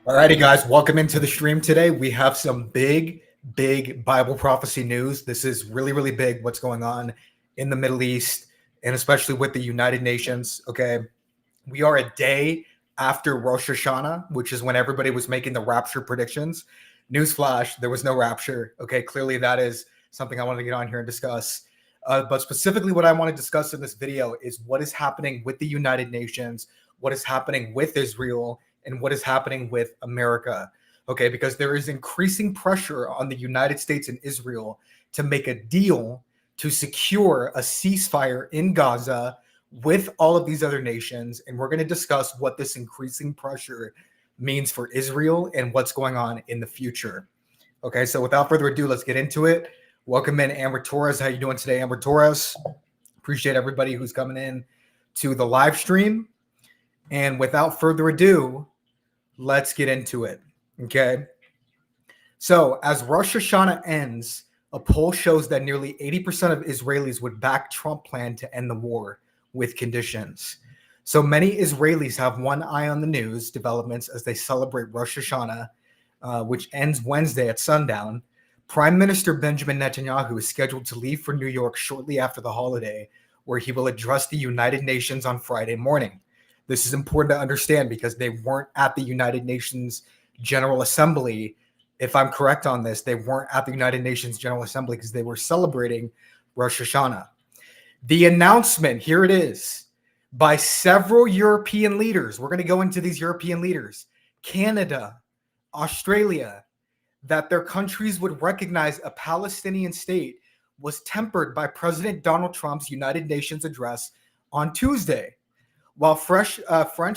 Alrighty, guys, welcome into the stream today. We have some big Bible prophecy news. This is really big what's going on in the Middle East and especially with the United Nations. Okay, we are a day after Rosh Hashanah, which is when everybody was making the rapture predictions. Newsflash, there was no rapture. Okay, clearly that is something I wanted to get on here and discuss. But specifically what I want to discuss in this video is what is happening with the United Nations, what is happening with Israel, and what is happening with America. Okay, because there is increasing pressure on the United States and Israel to make a deal to secure a ceasefire in Gaza with all of these other nations. And we're going to discuss what this increasing pressure means for Israel and what's going on in the future. Okay, so without further ado, let's get into it. Welcome in Amber Torres. How you doing today, Amber Torres? Appreciate everybody who's coming in to the live stream. And without further ado, let's get into it. Okay. So as Rosh Hashanah ends, a poll shows that nearly 80% of Israelis would back Trump plan to end the war with conditions. So many Israelis have one eye on the news developments as they celebrate Rosh Hashanah, which ends Wednesday at sundown. Prime Minister Benjamin Netanyahu is scheduled to leave for New York shortly after the holiday, where he will address the United Nations on Friday morning. This is important to understand because they weren't at the United Nations General Assembly. If I'm correct on this, they weren't at the United Nations General Assembly because they were celebrating Rosh Hashanah. The announcement, here it is, by several European leaders. We're going to go into these European leaders, Canada, Australia, that their countries would recognize a Palestinian state was tempered by President Donald Trump's United Nations address on Tuesday. While French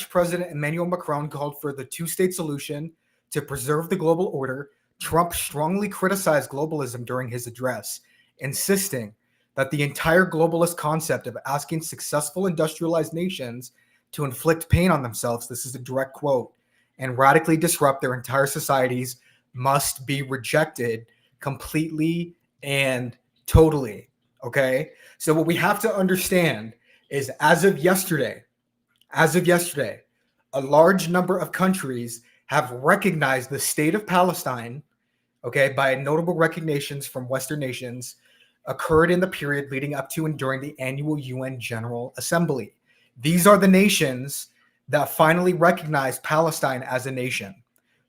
President Emmanuel Macron called for the two-state solution to preserve the global order, Trump strongly criticized globalism during his address, insisting that the entire globalist concept of asking successful industrialized nations to inflict pain on themselves, this is a direct quote, and radically disrupt their entire societies must be rejected completely and totally. Okay? So what we have to understand is as of yesterday, a large number of countries have recognized the state of Palestine, okay, by notable recognitions from Western nations occurred in the period leading up to and during the annual UN General Assembly. These are the nations that finally recognized Palestine as a nation.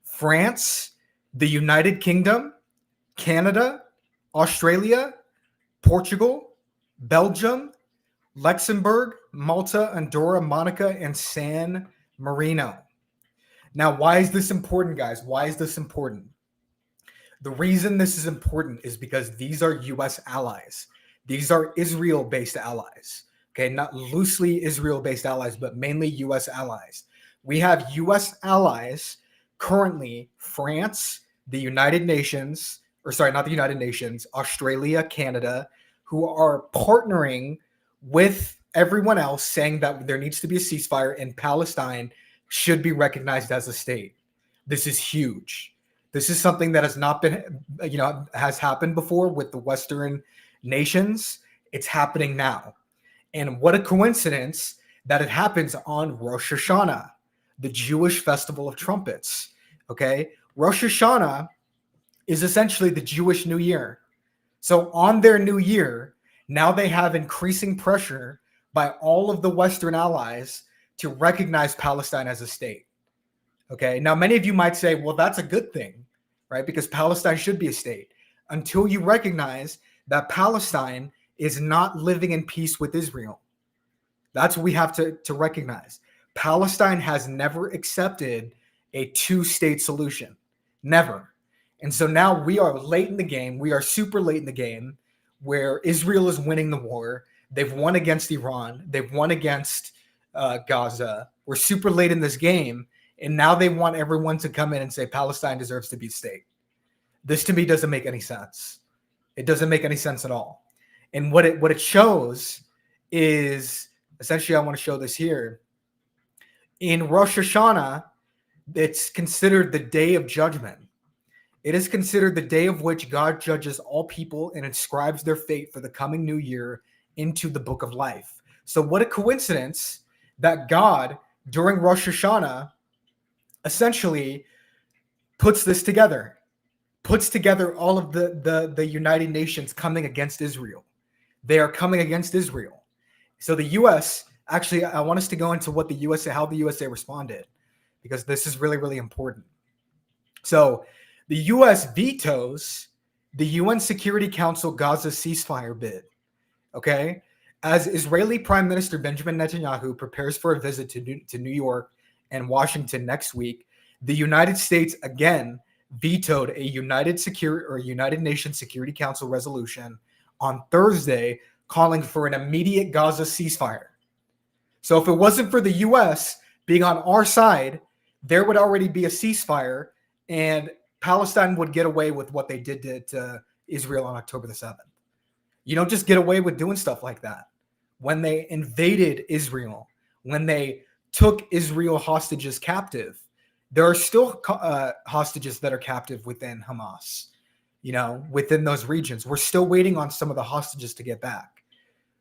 France, the United Kingdom, Canada, Australia, Portugal, Belgium, Luxembourg, Malta, Andorra, Monaco, and San Marino. Now, why is this important, guys? Why is this important? The reason this is important is because these are U.S. allies. These are Israel-based allies. Okay, not loosely Israel-based allies, but mainly U.S. allies. We have U.S. allies currently: France, the United Nations, or sorry, not the United Nations, Australia, Canada, who are partnering with everyone else, saying that there needs to be a ceasefire and Palestine should be recognized as a state. This is huge. This is something that has not been, has happened before with the Western nations. It's happening now. And what a coincidence that it happens on Rosh Hashanah, the Jewish festival of trumpets. Okay. Rosh Hashanah is essentially the Jewish New Year. So on their new year, now they have increasing pressure by all of the Western allies to recognize Palestine as a state. Okay. Now, many of you might say, well, that's a good thing, right? Because Palestine should be a state, until you recognize that Palestine is not living in peace with Israel. That's what we have to recognize. Palestine has never accepted a two-state solution. Never. And so now we are late in the game. We are super late in the game where Israel is winning the war. They've won against Iran. They've won against Gaza. We're super late in this game. And now they want everyone to come in and say Palestine deserves to be a state. This to me doesn't make any sense. It doesn't make any sense at all. And what it shows is, essentially, I want to show this here. In Rosh Hashanah, it's considered the day of judgment. It is considered the day of which God judges all people and inscribes their fate for the coming new year into the book of life. So what a coincidence that God, during Rosh Hashanah, essentially puts this together, puts together all of the United Nations coming against Israel. They are coming against Israel. So the U.S., actually, I want us to go into what the USA, how the USA responded, because this is really, really important. So the U.S. vetoes the UN Security Council Gaza ceasefire bid, okay? As Israeli Prime Minister Benjamin Netanyahu prepares for a visit to New York and Washington next week, the United States again vetoed a United Nations Security Council resolution on Thursday calling for an immediate Gaza ceasefire. So if it wasn't for the U.S. being on our side, there would already be a ceasefire and Palestine would get away with what they did to Israel on October the 7th. You don't just get away with doing stuff like that. When they invaded Israel, when they took Israel hostages captive, there are still hostages that are captive within Hamas, within those regions. We're still waiting on some of the hostages to get back.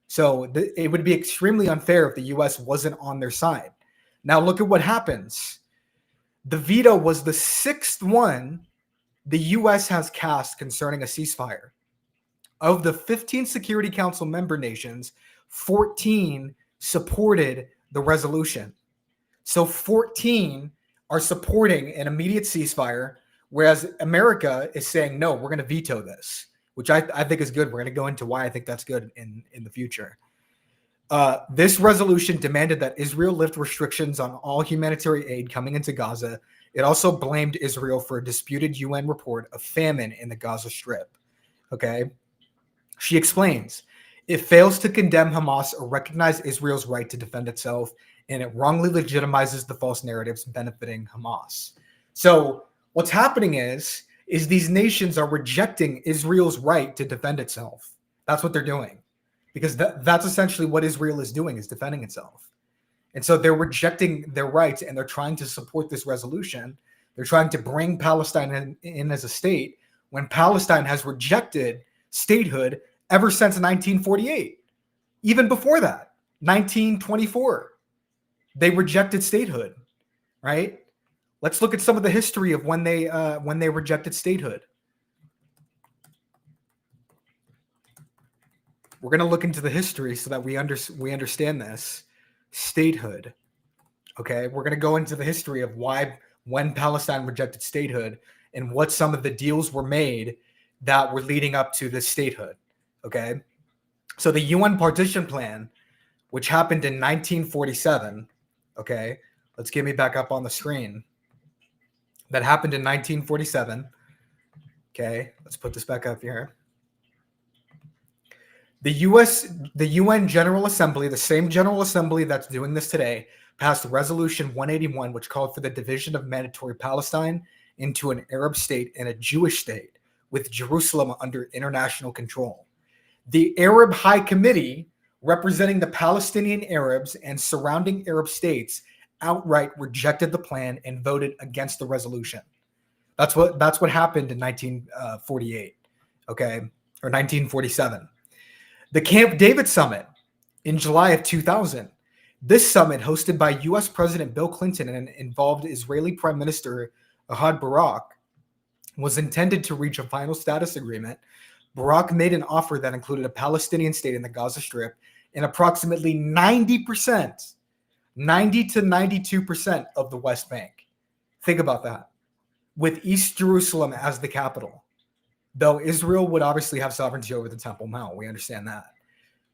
So it would be extremely unfair if the U.S. wasn't on their side. Now look at what happens. The veto was the sixth one the U.S. has cast concerning a ceasefire. Of the 15 Security Council member nations, 14 supported the resolution. So 14 are supporting an immediate ceasefire, whereas America is saying, no, we're going to veto this, which I think is good. We're going to go into why I think that's good in the future. This resolution demanded that Israel lift restrictions on all humanitarian aid coming into Gaza. It also blamed Israel for a disputed UN report of famine in the Gaza Strip. Okay. She explains, it fails to condemn Hamas or recognize Israel's right to defend itself, and it wrongly legitimizes the false narratives benefiting Hamas. So what's happening is these nations are rejecting Israel's right to defend itself. That's what they're doing, because that's essentially what Israel is doing, is defending itself. And so they're rejecting their rights, and they're trying to support this resolution. They're trying to bring Palestine in as a state when Palestine has rejected statehood ever since 1948. Even before that, 1924, they rejected statehood, right? Let's look at some of the history of when they rejected statehood. We're going to look into the history so that we understand this. Statehood. Okay, we're going to go into the history of when Palestine rejected statehood and what some of the deals were made that were leading up to this statehood. Okay, so the UN partition plan, which happened in 1947. Okay, let's get me back up on the screen. that happened in 1947. Okay, let's put this back up here. The UN General Assembly, the same General Assembly that's doing this today, passed Resolution 181, which called for the division of mandatory Palestine into an Arab state and a Jewish state, with Jerusalem under international control. The Arab High Committee, representing the Palestinian Arabs and surrounding Arab states, outright rejected the plan and voted against the resolution. That's what happened in 1948, okay, or 1947. The Camp David Summit in July of 2000. This summit, hosted by U.S. President Bill Clinton and involved Israeli Prime Minister Ehud Barak, was intended to reach a final status agreement. Barak made an offer that included a Palestinian state in the Gaza Strip and approximately 90%, 90 to 92% of the West Bank. Think about that. With East Jerusalem as the capital. Though Israel would obviously have sovereignty over the Temple Mount. We understand that.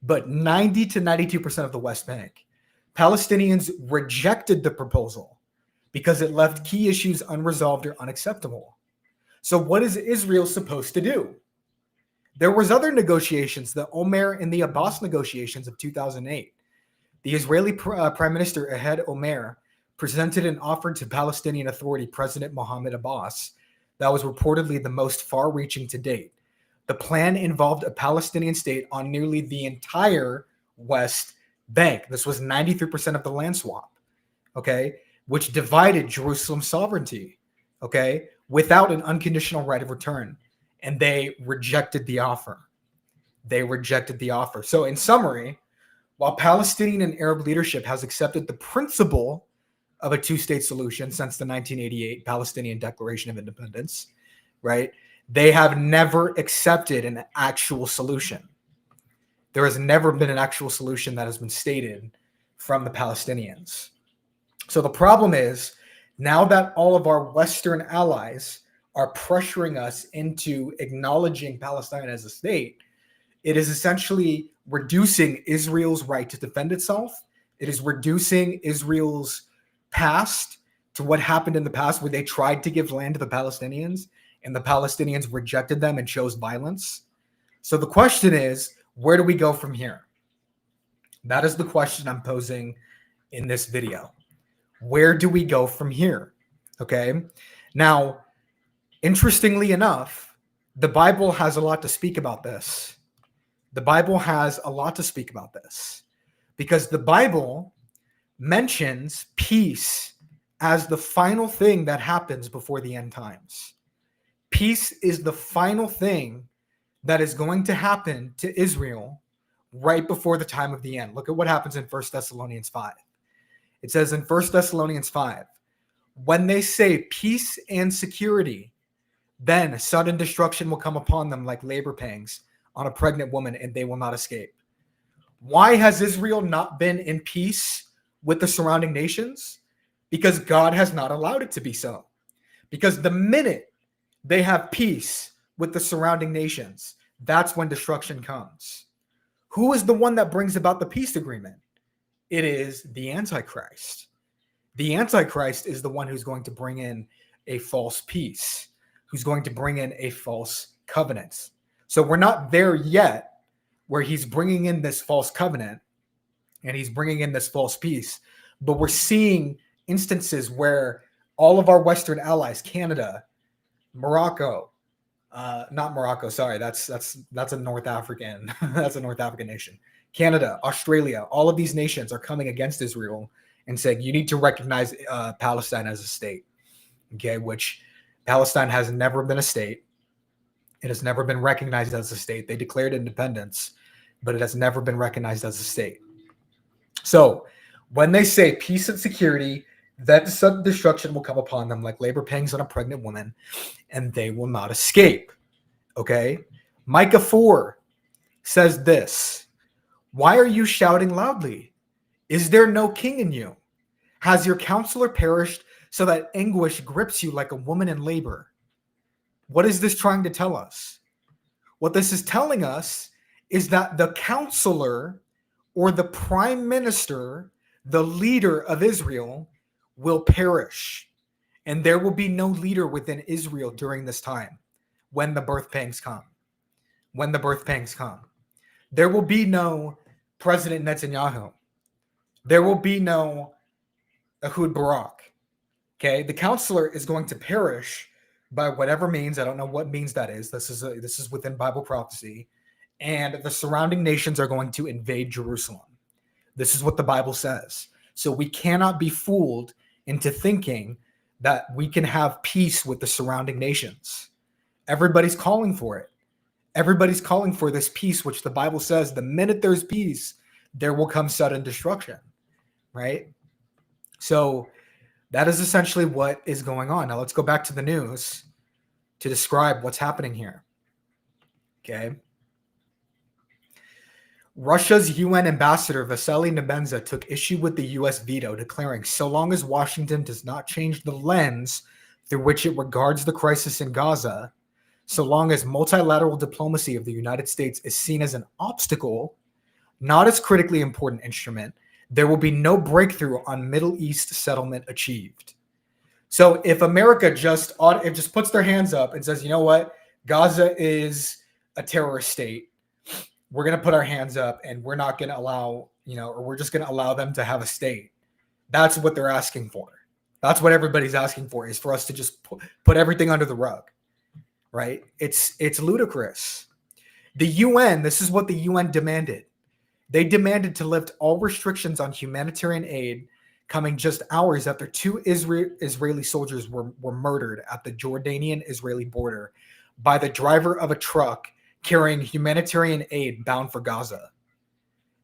But 90 to 92% of the West Bank. Palestinians rejected the proposal because it left key issues unresolved or unacceptable. So what is Israel supposed to do? There was other negotiations, the Omer and the Abbas negotiations of 2008. The Israeli Prime Minister Ehud Omer presented an offer to Palestinian Authority President Mohammed Abbas that was reportedly the most far-reaching to date. The plan involved a Palestinian state on nearly the entire West Bank. This was 93% of the land swap, okay, which divided Jerusalem's sovereignty, okay, without an unconditional right of return. And they rejected the offer. They rejected the offer. So in summary, while Palestinian and Arab leadership has accepted the principle of a two-state solution since the 1988 Palestinian Declaration of Independence, right? They have never accepted an actual solution. There has never been an actual solution that has been stated from the Palestinians. So the problem is, now that all of our Western allies are pressuring us into acknowledging Palestine as a state, it is essentially reducing Israel's right to defend itself. It is reducing Israel's past to what happened in the past, where they tried to give land to the Palestinians and the Palestinians rejected them and chose violence. So the question is, where do we go from here? That is the question I'm posing in this video. Where do we go from here? Okay. Now, interestingly enough, the Bible has a lot to speak about this. The Bible has a lot to speak about this because the Bible mentions peace as the final thing that happens before the end times. Peace is the final thing that is going to happen to Israel right before the time of the end. Look at what happens in 1 Thessalonians 5. It says in 1 Thessalonians 5, when they say peace and security, then sudden destruction will come upon them like labor pangs on a pregnant woman, and they will not escape. Why has Israel not been in peace with the surrounding nations? Because God has not allowed it to be so. Because the minute they have peace with the surrounding nations, that's when destruction comes. Who is the one that brings about the peace agreement? It is the Antichrist. The Antichrist is the one who's going to bring in a false peace, who's going to bring in a false covenant. So we're not there yet where he's bringing in this false covenant and he's bringing in this false peace, but we're seeing instances where all of our Western allies, Canada, Morocco, not Morocco, sorry, that's a North African, that's a North African nation. Canada, Australia, all of these nations are coming against Israel and saying, you need to recognize Palestine as a state, okay, which Palestine has never been a state. It has never been recognized as a state. They declared independence, but it has never been recognized as a state. So when they say peace and security, then sudden destruction will come upon them like labor pangs on a pregnant woman, and they will not escape. Okay? Micah 4 says this, why are you shouting loudly? Is there no king in you? Has your counselor perished so that anguish grips you like a woman in labor? What is this trying to tell us? What this is telling us is that the counselor or the prime minister, the leader of Israel, will perish. And there will be no leader within Israel during this time when the birth pangs come. When the birth pangs come. There will be no President Netanyahu. There will be no Ehud Barak. Okay, the counselor is going to perish by whatever means. I don't know what means that is. This is within Bible prophecy, and the surrounding nations are going to invade Jerusalem. This is what the Bible says. So we cannot be fooled into thinking that we can have peace with the surrounding nations. Everybody's calling for it. Everybody's calling for this peace, which the Bible says the minute there's peace, there will come sudden destruction, right? So that is essentially what is going on. Now let's go back to the news to describe what's happening here. Okay. Russia's UN ambassador Vasily Nebenza took issue with the US veto, declaring, so long as Washington does not change the lens through which it regards the crisis in Gaza, so long as multilateral diplomacy of the United States is seen as an obstacle, not as critically important instrument, there will be no breakthrough on Middle East settlement achieved. So if America just puts their hands up and says, you know what, Gaza is a terrorist state, we're going to put our hands up and we're not going to allow, or we're just going to allow them to have a state. That's what they're asking for. That's what everybody's asking for, is for us to just put everything under the rug, right? It's ludicrous. The UN, this is what the UN demanded. They demanded to lift all restrictions on humanitarian aid, coming just hours after 2 Israeli soldiers were murdered at the Jordanian-Israeli border by the driver of a truck carrying humanitarian aid bound for Gaza.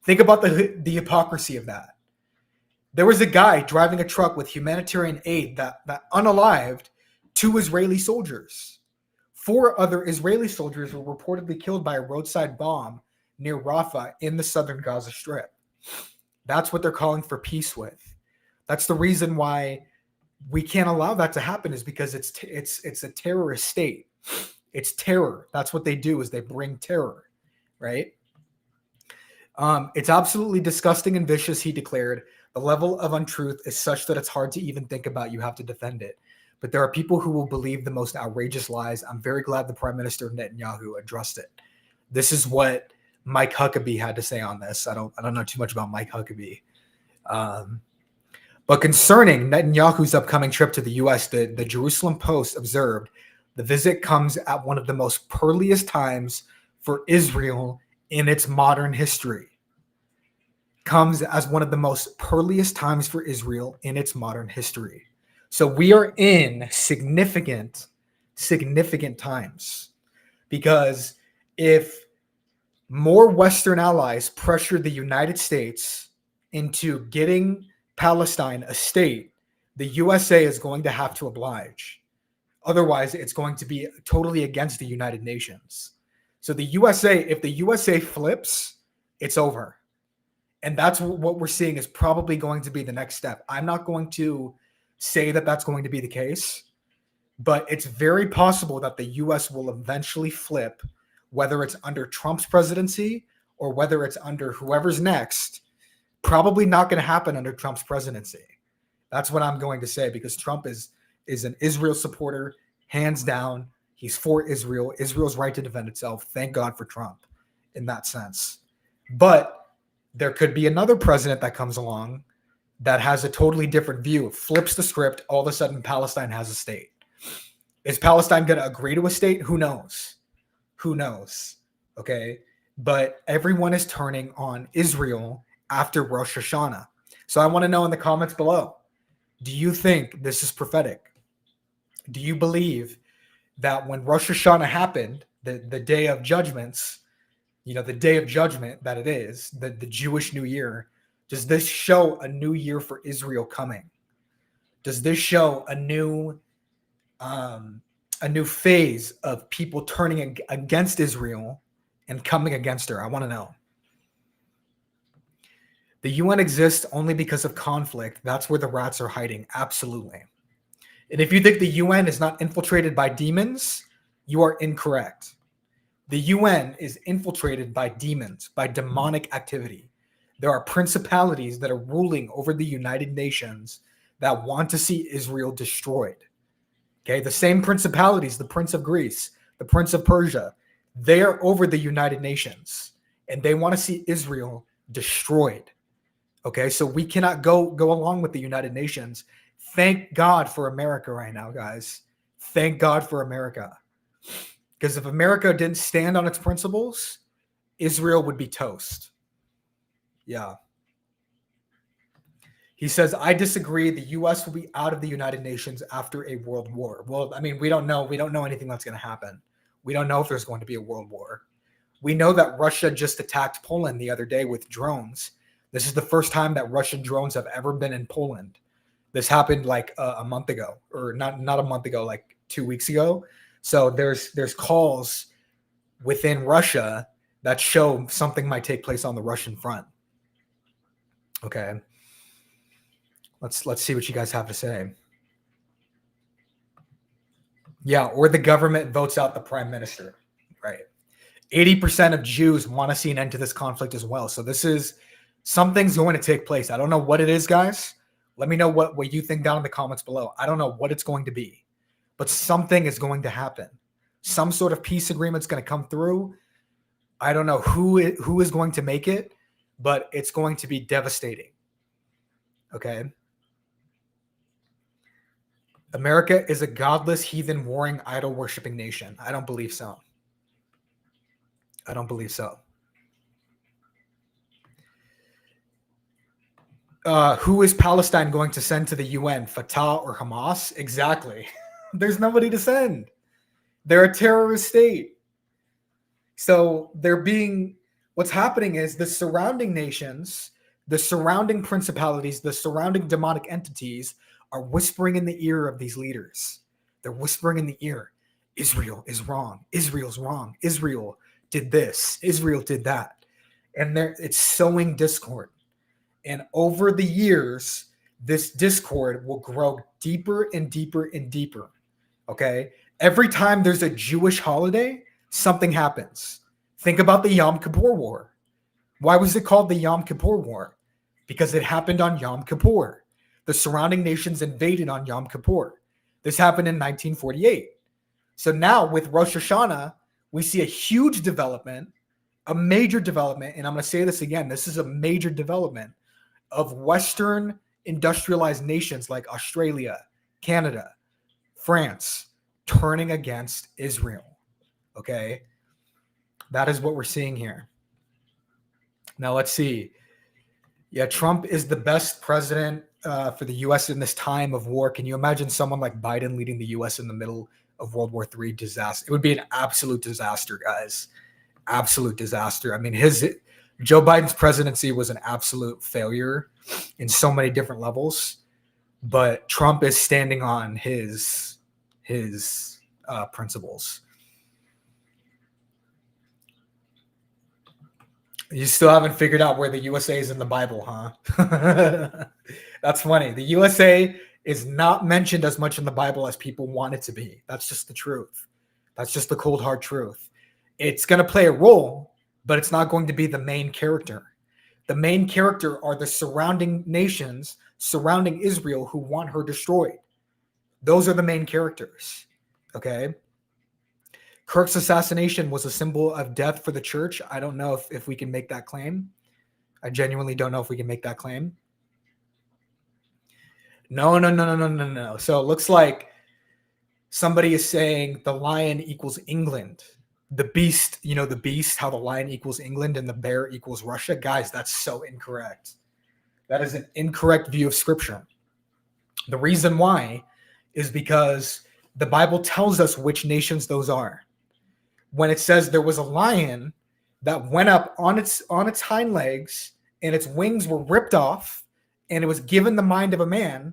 Think about the hypocrisy of that. There was a guy driving a truck with humanitarian aid that unalived 2 Israeli soldiers. 4 other Israeli soldiers were reportedly killed by a roadside bomb near Rafah in the southern Gaza Strip. That's what they're calling for peace with. That's the reason why we can't allow that to happen, is because it's a terrorist state. It's terror. That's what they do, is they bring terror, right? It's absolutely disgusting and vicious, he declared. The level of untruth is such that it's hard to even think about. You have to defend it. But there are people who will believe the most outrageous lies. I'm very glad the Prime Minister Netanyahu addressed it. This is what Mike Huckabee had to say on this. I don't know too much about Mike Huckabee. But concerning Netanyahu's upcoming trip to the U.S., the Jerusalem Post observed, the visit comes at one of the most perilous times for Israel in its modern history. Comes as one of the most perilous times for Israel in its modern history. So we are in significant times, because if more Western allies pressure the United States into getting Palestine a state, the USA is going to have to oblige. Otherwise, it's going to be totally against the United Nations. So if the USA flips, it's over. And that's what we're seeing is probably going to be the next step. I'm not going to say that that's going to be the case, but it's very possible that the US will eventually flip, whether it's under Trump's presidency or whether it's under whoever's next. Probably not going to happen under Trump's presidency. That's what I'm going to say, because Trump is an Israel supporter, hands down. He's for Israel. Israel's right to defend itself. Thank God for Trump in that sense. But there could be another president that comes along that has a totally different view, flips the script. All of a sudden, Palestine has a state. Is Palestine going to agree to a state? Who knows? Who knows? Okay. But everyone is turning on Israel after Rosh Hashanah. So I want to know in the comments below, do you think this is prophetic? Do you believe that when Rosh Hashanah happened, the day of judgments, the day of judgment that it is, the Jewish New Year, does this show a new year for Israel coming? Does this show a new phase of people turning against Israel and coming against her? I want to know. The UN exists only because of conflict. That's where the rats are hiding. Absolutely. And if you think the UN is not infiltrated by demons, you are incorrect. The UN is infiltrated by demons, by demonic activity. There are principalities that are ruling over the United Nations that want to see Israel destroyed. Okay, the same principalities, the Prince of Greece, the Prince of Persia, they are over the United Nations, and they want to see Israel destroyed. Okay, so we cannot go along with the United Nations. Thank God for America right now, guys. Thank God for America. Because if America didn't stand on its principles, Israel would be toast. Yeah. He says, I disagree. The U.S. will be out of the United Nations after a world war. Well, I mean, we don't know. We don't know anything that's going to happen. We don't know if there's going to be a world war. We know that Russia just attacked Poland the other day with drones. This is the first time that Russian drones have ever been in Poland. This happened like a month ago, or not a month ago, like 2 weeks ago. So there's calls within Russia that show something might take place on the Russian front. Okay. Let's see what you guys have to say. Yeah, or the government votes out the prime minister, right? 80% of Jews want to see an end to this conflict as well. So this is something's going to take place. I don't know what it is, guys. Let me know what you think down in the comments below. I don't know what it's going to be, but something is going to happen. Some sort of peace agreement's going to come through. I don't know who is going to make it, but it's going to be devastating. Okay. America is a godless, heathen, warring, idol-worshiping nation. I don't believe so. I don't believe so. Who is Palestine going to send to the UN? Fatah or Hamas? Exactly. There's nobody to send. They're a terrorist state. So what's happening is the surrounding nations, the surrounding principalities, the surrounding demonic entities are whispering in the ear of these leaders. They're whispering in the ear, Israel is wrong. Israel's wrong. Israel did this. Israel did that. And it's sowing discord. And over the years, this discord will grow deeper and deeper and deeper. Okay? Every time there's a Jewish holiday, something happens. Think about the Yom Kippur War. Why was it called the Yom Kippur War? Because it happened on Yom Kippur. The surrounding nations invaded on Yom Kippur. This happened in 1948. So now with Rosh Hashanah, we see a huge development, a major development, and I'm going to say this again, this is a major development of Western industrialized nations like Australia, Canada, France, turning against Israel. Okay? That is what we're seeing here. Now let's see. Yeah, Trump is the best president for the U.S. in this time of war. Can you imagine someone like Biden leading the U.S. in the middle of World War III disaster? It would be an absolute disaster, guys. Absolute disaster. I mean, Joe Biden's presidency was an absolute failure in so many different levels, but Trump is standing on his principles. You still haven't figured out where the USA is in the Bible, huh? That's funny. The USA is not mentioned as much in the Bible as people want it to be. That's just the truth. That's just the cold, hard truth. It's going to play a role, but it's not going to be the main character. The main character are the surrounding nations surrounding Israel who want her destroyed. Those are the main characters. Okay? Kirk's assassination was a symbol of death for the church. I don't know if we can make that claim. I genuinely don't know if we can make that claim. No. So it looks like somebody is saying the lion equals England. The beast, the beast, how the lion equals England and the bear equals Russia. Guys, that's so incorrect. That is an incorrect view of scripture. The reason why is because the Bible tells us which nations those are. When it says there was a lion that went up on its hind legs and its wings were ripped off and it was given the mind of a man,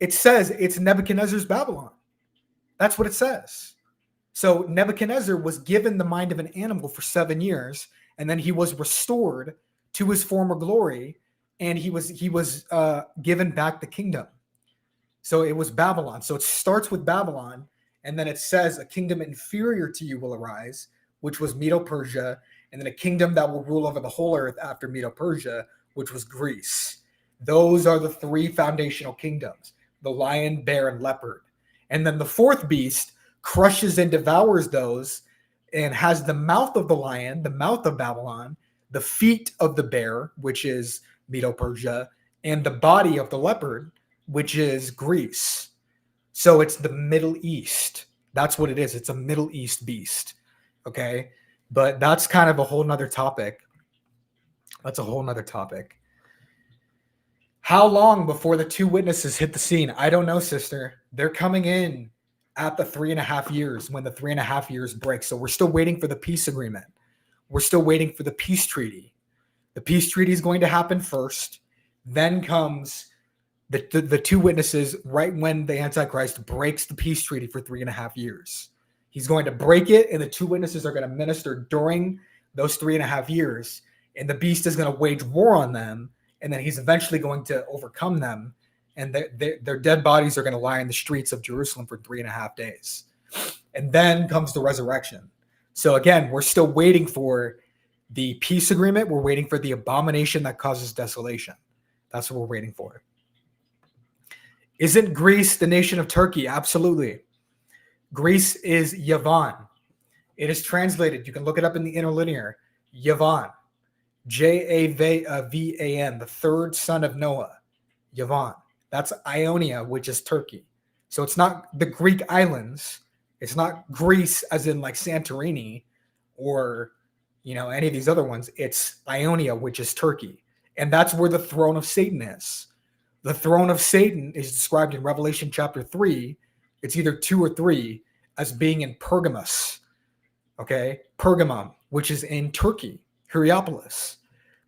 it says it's Nebuchadnezzar's Babylon. That's what it says. So Nebuchadnezzar was given the mind of an animal for 7 years, and then he was restored to his former glory, and he was given back the kingdom. So it was Babylon. So it starts with Babylon, and then it says a kingdom inferior to you will arise, which was Medo-Persia, and then a kingdom that will rule over the whole earth after Medo-Persia, which was Greece. Those are the three foundational kingdoms, the lion, bear, and leopard. And then the fourth beast crushes and devours those and has the mouth of the lion, the mouth of Babylon, the feet of the bear, which is Medo-Persia, and the body of the leopard, which is Greece. So it's the Middle East. That's what it is. It's a Middle East beast. Okay. But that's kind of a whole nother topic. That's a whole nother topic. How long before the two witnesses hit the scene? I don't know, sister. They're coming in at the 3.5 years when the 3.5 years break. So we're still waiting for the peace agreement. We're still waiting for the peace treaty. The peace treaty is going to happen first. Then comes the two witnesses right when the Antichrist breaks the peace treaty for 3.5 years. He's going to break it, and the two witnesses are going to minister during those 3.5 years. And the beast is going to wage war on them, and then he's eventually going to overcome them, and their dead bodies are going to lie in the streets of Jerusalem for 3.5 days. And then comes the resurrection. So again, we're still waiting for the peace agreement. We're waiting for the abomination that causes desolation. That's what we're waiting for. Isn't Greece the nation of Turkey? Absolutely. Greece is Yavan. It is translated. You can look it up in the interlinear. Yavan. Javan, the third son of Noah. Yavan. That's Ionia, which is Turkey. So it's not the Greek islands. It's not Greece as in like Santorini or, any of these other ones. It's Ionia, which is Turkey. And that's where the throne of Satan is. The throne of Satan is described in Revelation chapter 3. It's either 2 or 3 as being in Pergamos. Okay? Pergamum, which is in Turkey, Hierapolis.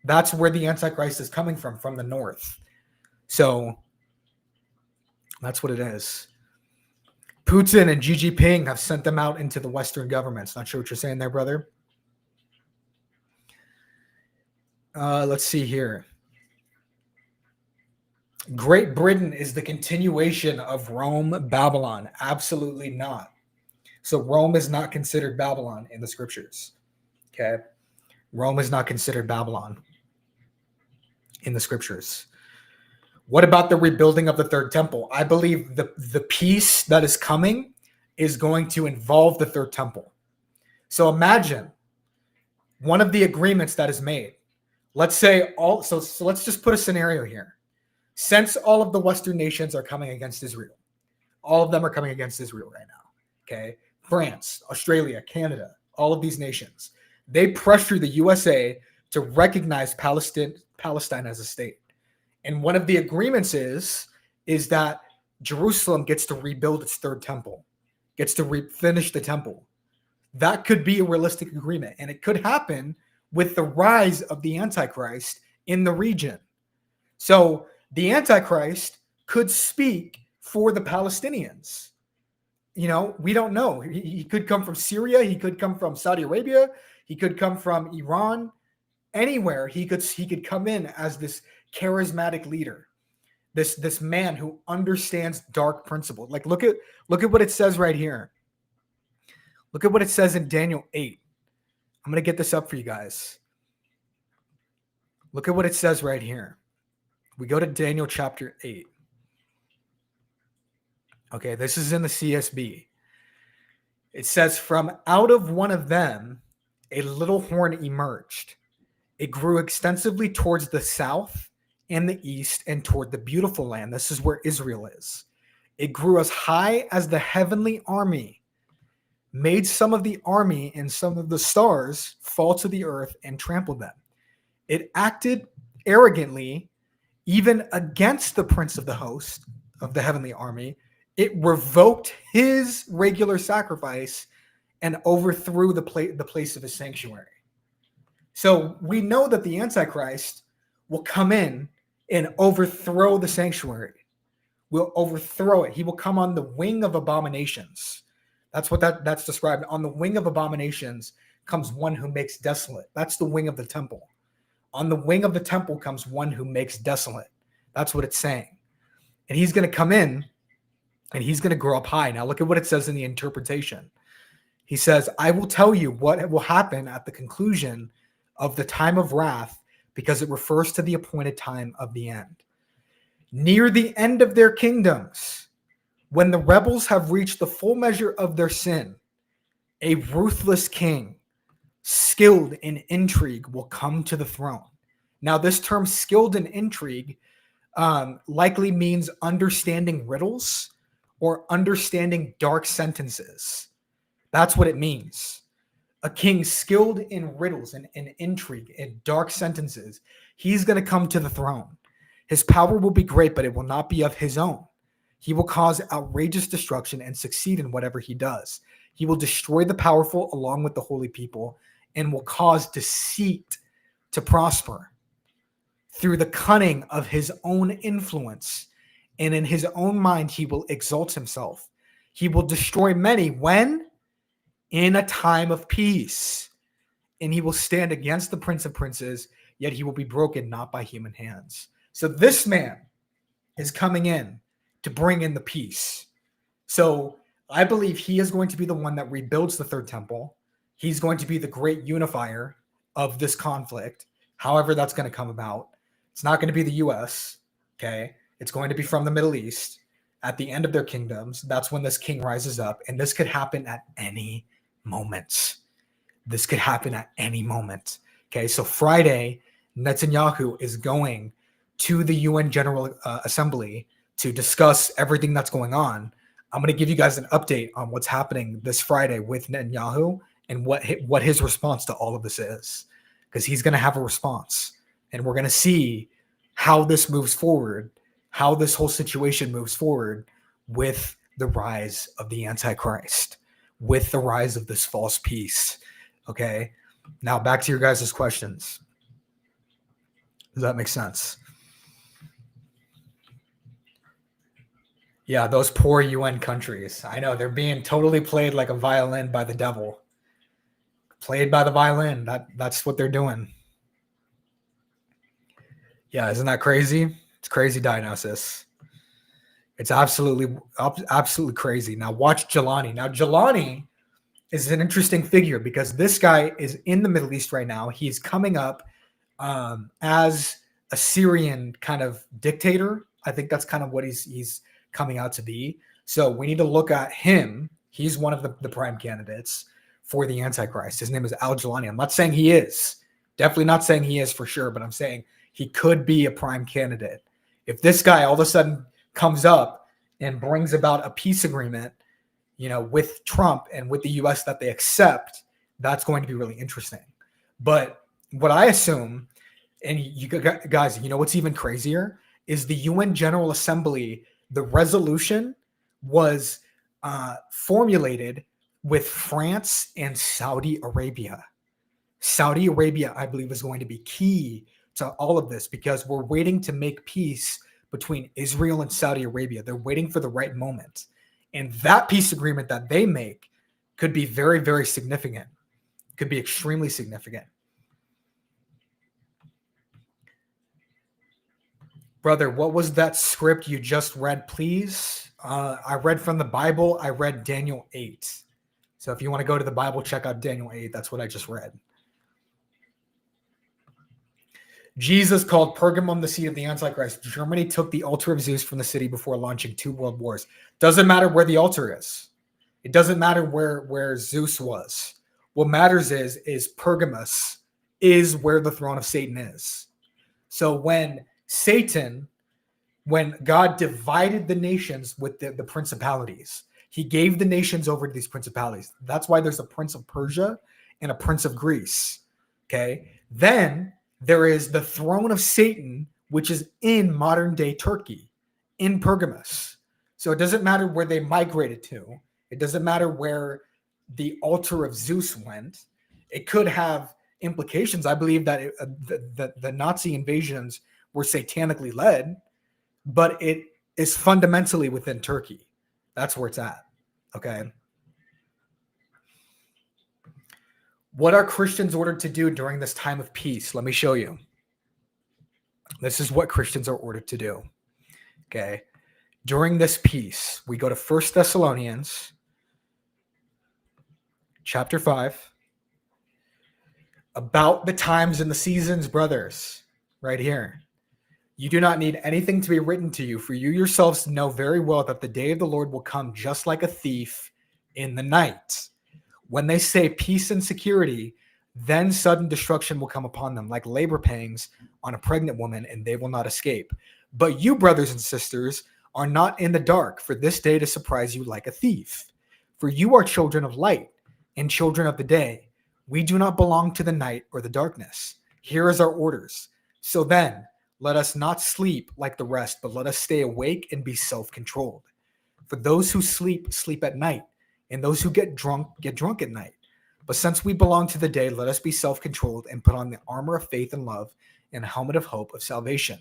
That's where the Antichrist is coming from the north. So that's what it is. Putin and Xi Jinping have sent them out into the Western governments. Not sure what you're saying there, brother. Let's see here. Great Britain is the continuation of Rome, Babylon. Absolutely not. So Rome is not considered Babylon in the scriptures. Okay. Rome is not considered Babylon in the scriptures. What about the rebuilding of the third temple? I believe the peace that is coming is going to involve the third temple. So imagine one of the agreements that is made. Let's say so let's just put a scenario here. Since all of the Western nations are coming against Israel, all of them are coming against Israel right now. Okay. France, Australia, Canada, all of these nations, they pressure the USA to recognize Palestine as a state. And one of the agreements is that Jerusalem gets to rebuild its third temple, gets to finish the temple. That could be a realistic agreement. And it could happen with the rise of the Antichrist in the region. So the Antichrist could speak for the Palestinians. We don't know. He could come from Syria. He could come from Saudi Arabia. He could come from Iran. Anywhere he could come in as this charismatic leader, this man who understands dark principle. Like look at what it says right here. Look at what it says in Daniel 8. I'm going to get this up for you guys. Look at what it says right here. We go to Daniel chapter 8. Okay, this is in the CSB. It says, from out of one of them, a little horn emerged. It grew extensively towards the south and the east and toward the beautiful land. This is where Israel is. It grew as high as the heavenly army, made some of the army and some of the stars fall to the earth and trampled them. It acted arrogantly, even against the prince of the host of the heavenly army. It revoked his regular sacrifice and overthrew the place of his sanctuary. So we know that the Antichrist will come in and overthrow the sanctuary. Will overthrow it. He will come on the wing of abominations. That's what that's described. On the wing of abominations comes one who makes desolate. That's the wing of the temple. On the wing of the temple comes one who makes desolate. That's what it's saying. And he's going to come in and he's going to grow up high. Now look at what it says in the interpretation. He says, I will tell you what will happen at the conclusion of the time of wrath, because it refers to the appointed time of the end. Near the end of their kingdoms, When the rebels have reached the full measure of their sin, a ruthless king, skilled in intrigue, will come to the throne. Now, this term skilled in intrigue likely means understanding riddles or understanding dark sentences. That's what it means. A king skilled in riddles and intrigue and dark sentences, he's going to come to the throne. His power will be great, but it will not be of his own. He will cause outrageous destruction and succeed in whatever he does. He will destroy the powerful along with the holy people and will cause deceit to prosper through the cunning of his own influence. And in his own mind, he will exalt himself. He will destroy many when? In a time of peace. And he will stand against the Prince of Princes, yet he will be broken not by human hands. So this man is coming in to bring in the peace. So I believe he is going to be the one that rebuilds the third temple. He's going to be the great unifier of this conflict, however that's going to come about. It's not going to be the U.S., okay? It's going to be from the Middle East. At the end of their kingdoms, that's when this king rises up, and this could happen at any moment. This could happen at any moment, okay? So Friday, Netanyahu is going to the UN General Assembly to discuss everything that's going on. I'm going to give you guys an update on what's happening this Friday with Netanyahu and what his response to all of this is, because he's going to have a response, and we're going to see how this moves forward, how this whole situation moves forward with the rise of the Antichrist, with the rise of this false peace. Okay, now back to your guys' questions. Does that make sense? Yeah, those poor UN countries. I know they're being totally played like a violin by the devil. Played by the violin. That's what they're doing. Yeah, isn't that crazy? It's crazy diagnosis. It's absolutely crazy. Now watch Jelani. Now Jelani is an interesting figure because this guy is in the Middle East right now. He's coming up as a Syrian kind of dictator. I think that's kind of what he's coming out to be. So we need to look at him. He's one of the prime candidates for the Antichrist. His name is Al-Jelani. I'm not saying he is. Definitely not saying he is for sure, but I'm saying he could be a prime candidate. If this guy all of a sudden comes up and brings about a peace agreement, with Trump and with the U.S. that they accept, that's going to be really interesting. But what I assume, and you guys, what's even crazier is the UN General Assembly. The resolution was formulated with France and Saudi Arabia. Saudi Arabia, I believe, is going to be key to all of this because we're waiting to make peace between Israel and Saudi Arabia. They're waiting for the right moment. And that peace agreement that they make could be very, very significant. Could be extremely significant. Brother, what was that script you just read, please? I read from the Bible. I read Daniel 8. So if you want to go to the Bible, check out Daniel 8. That's what I just read. Jesus called Pergamum the seat of the Antichrist. Germany took the altar of Zeus from the city before launching 2 world wars. Doesn't matter where the altar is. It doesn't matter where Zeus was. What matters is Pergamus is where the throne of Satan is. So when God divided the nations with the principalities, he gave the nations over to these principalities. That's why there's a prince of Persia and a prince of Greece. Okay. Then there is the throne of Satan, which is in modern day Turkey, in Pergamus. So it doesn't matter where they migrated to. It doesn't matter where the altar of Zeus went. It could have implications. I believe that the Nazi invasions were satanically led, but it is fundamentally within Turkey. That's where it's at. Okay. What are Christians ordered to do during this time of peace? Let me show you. This is what Christians are ordered to do. Okay. During this peace, we go to 1 Thessalonians chapter 5. About the times and the seasons, brothers, right here. You do not need anything to be written to you, for you yourselves know very well that the day of the Lord will come just like a thief in the night. When they say peace and security, then sudden destruction will come upon them, like labor pangs on a pregnant woman, and they will not escape. But you, brothers and sisters, are not in the dark for this day to surprise you like a thief. For you are children of light and children of the day. We do not belong to the night or the darkness. Here is our orders. So then, let us not sleep like the rest, but let us stay awake and be self-controlled. For those who sleep, sleep at night, and those who get drunk at night. But since we belong to the day, let us be self-controlled and put on the armor of faith and love and the helmet of hope of salvation.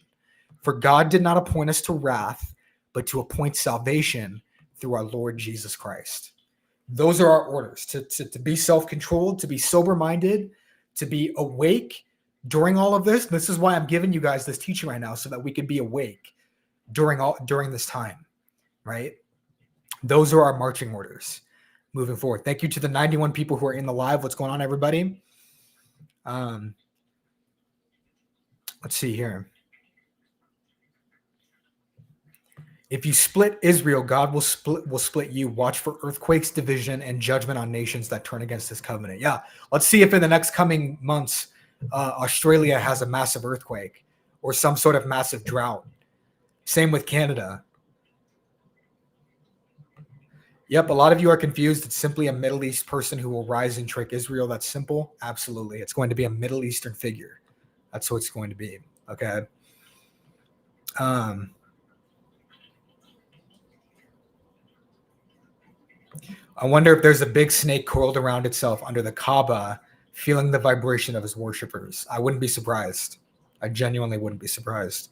For God did not appoint us to wrath, but to appoint salvation through our Lord Jesus Christ. Those are our orders, to be self-controlled, to be sober-minded, to be awake during all of this. This is why I'm giving you guys this teaching right now, so that we can be awake during this time, right? Those are our marching orders moving forward. Thank you to the 91 people who are in the live. What's going on, everybody? Let's see here. If you split Israel, God will split you. Watch for earthquakes, division, and judgment on nations that turn against his covenant. Yeah, let's see if in the next coming months, Australia has a massive earthquake or some sort of massive drought. Same with Canada. Yep, a lot of you are confused. It's simply a Middle East person who will rise and trick Israel. That's simple. Absolutely. It's going to be a Middle Eastern figure. That's what it's going to be. Okay. I wonder if there's a big snake coiled around itself under the Kaaba, feeling the vibration of his worshipers. I wouldn't be surprised. I genuinely wouldn't be surprised.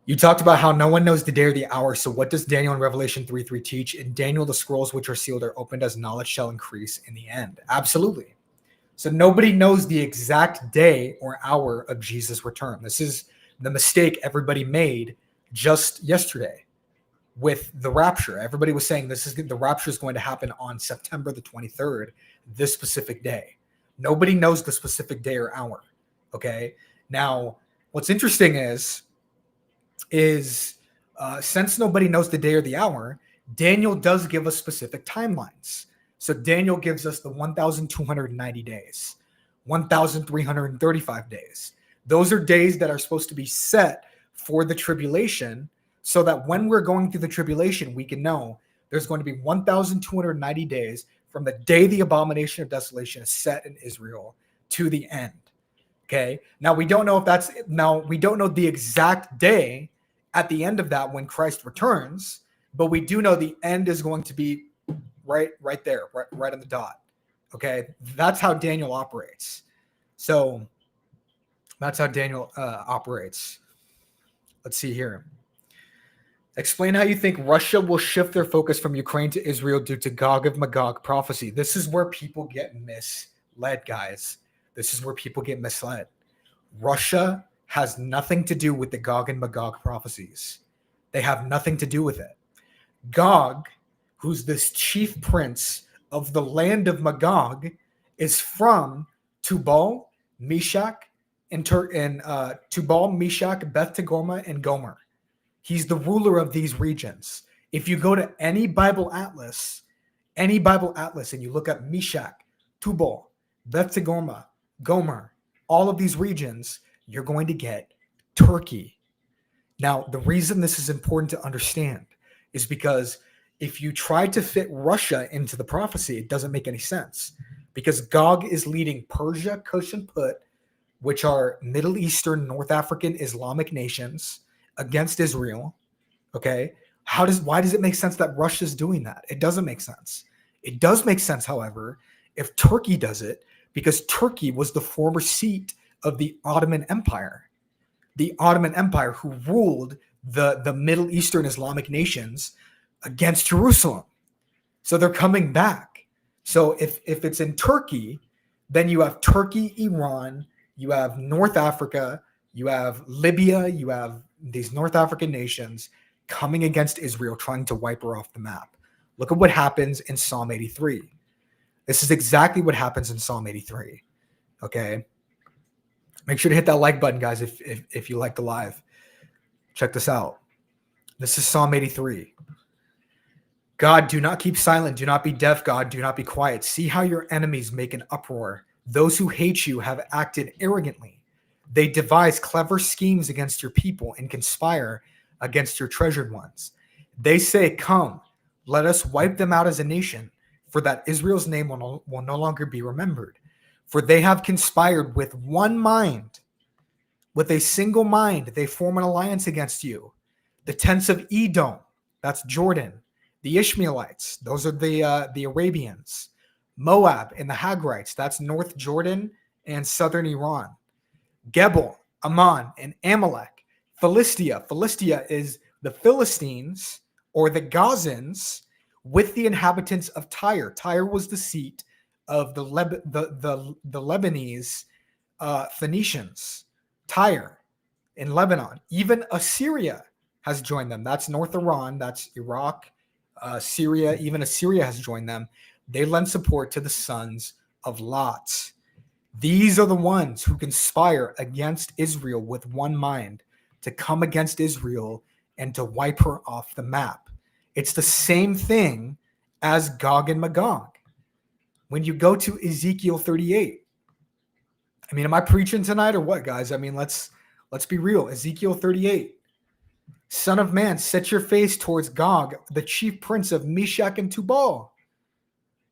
You talked about how no one knows the day or the hour. So what does Daniel in Revelation 3:3 teach? In Daniel, the scrolls which are sealed are opened as knowledge shall increase in the end. Absolutely. So nobody knows the exact day or hour of Jesus' return. This is the mistake everybody made just yesterday with the rapture. Everybody was saying the rapture is going to happen on September the 23rd, this specific day. Nobody knows the specific day or hour. Okay. Now, what's interesting is since nobody knows the day or the hour, Daniel does give us specific timelines. So Daniel gives us the 1,290 days, 1,335 days. Those are days that are supposed to be set for the tribulation, so that when we're going through the tribulation, we can know there's going to be 1,290 days from the day the abomination of desolation is set in Israel to the end. Okay. Now we don't know the exact day at the end of that when Christ returns, but we do know the end is going to be right there, right on the dot. Okay. That's how Daniel operates. So that's how Daniel operates. Let's see here. Explain how you think Russia will shift their focus from Ukraine to Israel due to Gog and Magog prophecy. This is where people get misled, guys. This is where people get misled. Russia has nothing to do with the Gog and Magog prophecies. They have nothing to do with it. Gog, who's this chief prince of the land of Magog, is from Tubal, Meshach, Tubal, Meshach, Beth Togarmah, and Gomer. He's the ruler of these regions. If you go to any Bible atlas, and you look at Meshach, Tubal, Beth Togarmah, Gomer, all of these regions, you're going to get Turkey. Now, the reason this is important to understand is because if you try to fit Russia into the prophecy, it doesn't make any sense, because Gog is leading Persia, Cush, and Put, which are Middle Eastern, North African Islamic nations, against Israel. Okay. Why does it make sense that Russia's doing that? It doesn't make sense. It does make sense, however, if Turkey does it, because Turkey was the former seat of the Ottoman Empire. The Ottoman Empire, who ruled the Middle Eastern Islamic nations against Jerusalem. So they're coming back. So if it's in Turkey, then you have Turkey, Iran, you have North Africa, you have Libya, you have these North African nations coming against Israel, trying to wipe her off the map. Look at what happens in Psalm 83. This is exactly what happens in Psalm 83. Okay. Make sure to hit that like button, guys, if you like the live. Check this out. This is Psalm 83. God, do not keep silent. Do not be deaf, God. Do not be quiet. See how your enemies make an uproar. Those who hate you have acted arrogantly. They devise clever schemes against your people and conspire against your treasured ones. They say, come, let us wipe them out as a nation, for that Israel's name will no longer be remembered. For they have conspired with one mind. With a single mind, they form an alliance against you. The tents of Edom, that's Jordan. The Ishmaelites, those are the Arabians. Moab and the Hagrites, that's North Jordan and southern Iran. Gebel, Ammon, and Amalek. Philistia. Philistia is the Philistines or the Gazans with the inhabitants of Tyre. Tyre was the seat of the Lebanese Phoenicians. Tyre in Lebanon. Even Assyria has joined them. That's North Iran. That's Iraq, Syria. Even Assyria has joined them. They lend support to the sons of Lot. These are the ones who conspire against Israel with one mind to come against Israel and to wipe her off the map. It's the same thing as Gog and Magog. When you go to Ezekiel 38, I mean, am I preaching tonight or what, guys? I mean, let's be real. Ezekiel 38. Son of man, set your face towards Gog, the chief prince of Meshach and Tubal.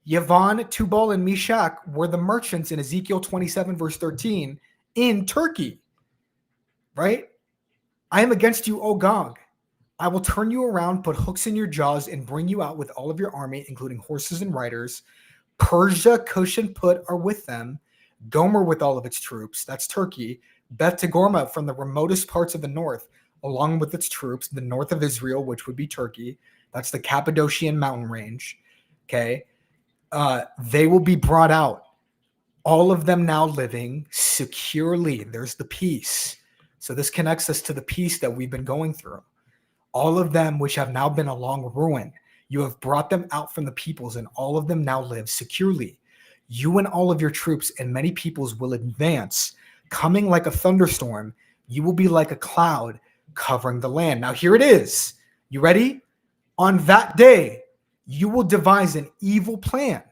Yavon, Tubal, and Meshach were the merchants in Ezekiel 27, verse 13, in Turkey. Right? I am against you, O Gog. I will turn you around, put hooks in your jaws, and bring you out with all of your army, including horses and riders. Persia, Cush, and Put are with them. Gomer with all of its troops, that's Turkey. Beth Togarmah from the remotest parts of the north, along with its troops, the north of Israel, which would be Turkey. That's the Cappadocian mountain range. Okay. They will be brought out. All of them now living securely. There's the peace. So this connects us to the peace that we've been going through. All of them which have now been a long ruin, you have brought them out from the peoples, and all of them now live securely. You and all of your troops and many peoples will advance, coming like a thunderstorm. You will be like a cloud covering the land. Now here it is. You ready? On that day, you will devise an evil plan.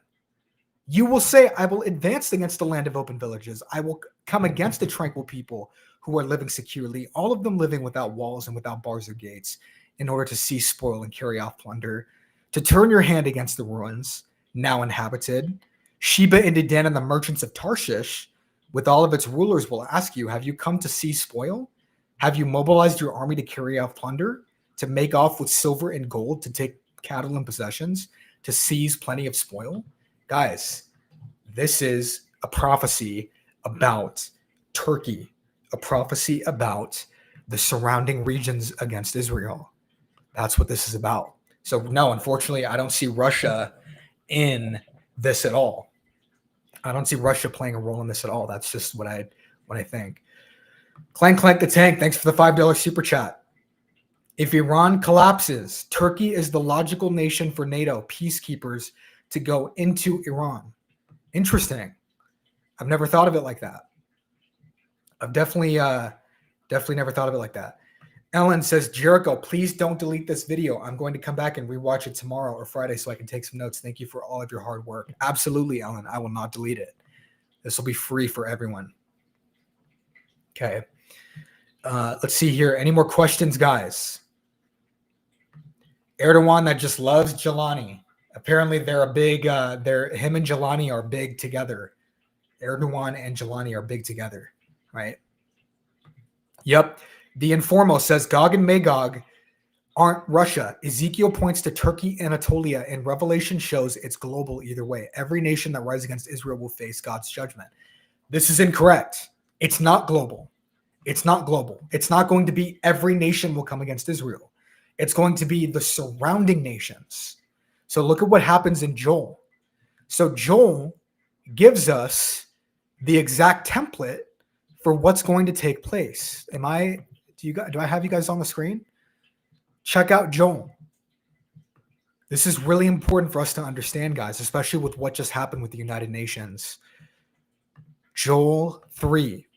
You will say, I will advance against the land of open villages. I will come against the tranquil people who are living securely, all of them living without walls and without bars or gates, in order to seize spoil and carry off plunder, to turn your hand against the ruins, now inhabited. Sheba and Dedan and the merchants of Tarshish, with all of its rulers, will ask you, have you come to seize spoil? Have you mobilized your army to carry off plunder, to make off with silver and gold, to take cattle and possessions, to seize plenty of spoil? Guys, this is a prophecy about Turkey, a prophecy about the surrounding regions against Israel. That's what this is about. So no, unfortunately, I don't see Russia in this at all. I don't see Russia playing a role in this at all. That's just what I think. Clank the Tank, thanks for the $5 super chat. If Iran collapses, Turkey is the logical nation for NATO peacekeepers to go into Iran. Interesting. I've never thought of it like that. I've definitely never thought of it like that. Ellen says, Jericho, please don't delete this video. I'm going to come back and rewatch it tomorrow or Friday so I can take some notes. Thank you for all of your hard work. Absolutely, Ellen. I will not delete it. This will be free for everyone. Okay. Let's see here. Any more questions, guys? Erdogan that just loves Jelani. Apparently they're a big, him and Jelani are big together. Erdogan and Jelani are big together, right? Yep. The Informal says Gog and Magog aren't Russia. Ezekiel points to Turkey, Anatolia, and Revelation shows it's global either way. Every nation that rises against Israel will face God's judgment. This is incorrect. It's not global. It's not global. It's not going to be every nation will come against Israel. It's going to be the surrounding nations. So look at what happens in Joel. So Joel gives us the exact template for what's going to take place. Do I have you guys on the screen? Check out Joel. This is really important for us to understand, guys, especially with what just happened with the United Nations. Joel 3.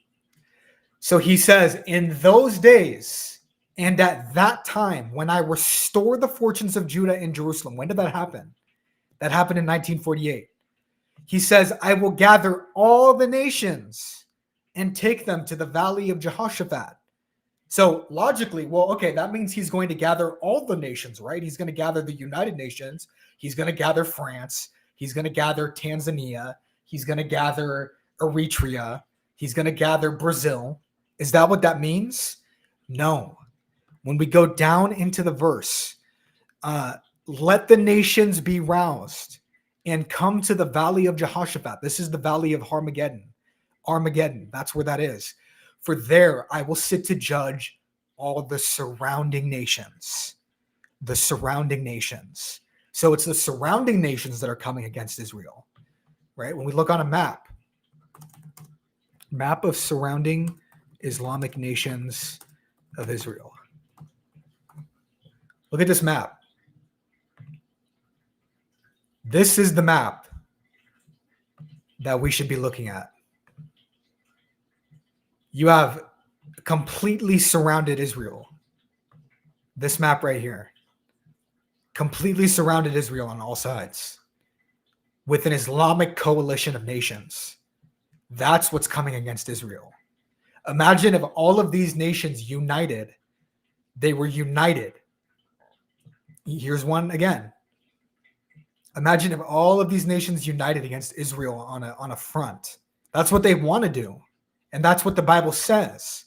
So he says, in those days, And at that time, when I restore the fortunes of Judah and Jerusalem, when did that happen? That happened in 1948. He says, I will gather all the nations and take them to the valley of Jehoshaphat. So logically, well, okay, that means he's going to gather all the nations, right? He's going to gather the United Nations. He's going to gather France. He's going to gather Tanzania. He's going to gather Eritrea. He's going to gather Brazil. Is that what that means? No. When we go down into the verse, let the nations be roused and come to the valley of Jehoshaphat. This is the valley of Armageddon. Armageddon, that's where that is. For there I will sit to judge all the surrounding nations. The surrounding nations. So it's the surrounding nations that are coming against Israel, right? When we look on a map of surrounding Islamic nations of Israel. Look at this map. This is the map that we should be looking at. You have completely surrounded Israel. This map right here. Completely surrounded Israel on all sides with an Islamic coalition of nations. That's what's coming against Israel. Imagine if all of these nations united. They were united. Here's one again. Imagine if all of these nations united against Israel on a front. That's what they want to do. And that's what the Bible says.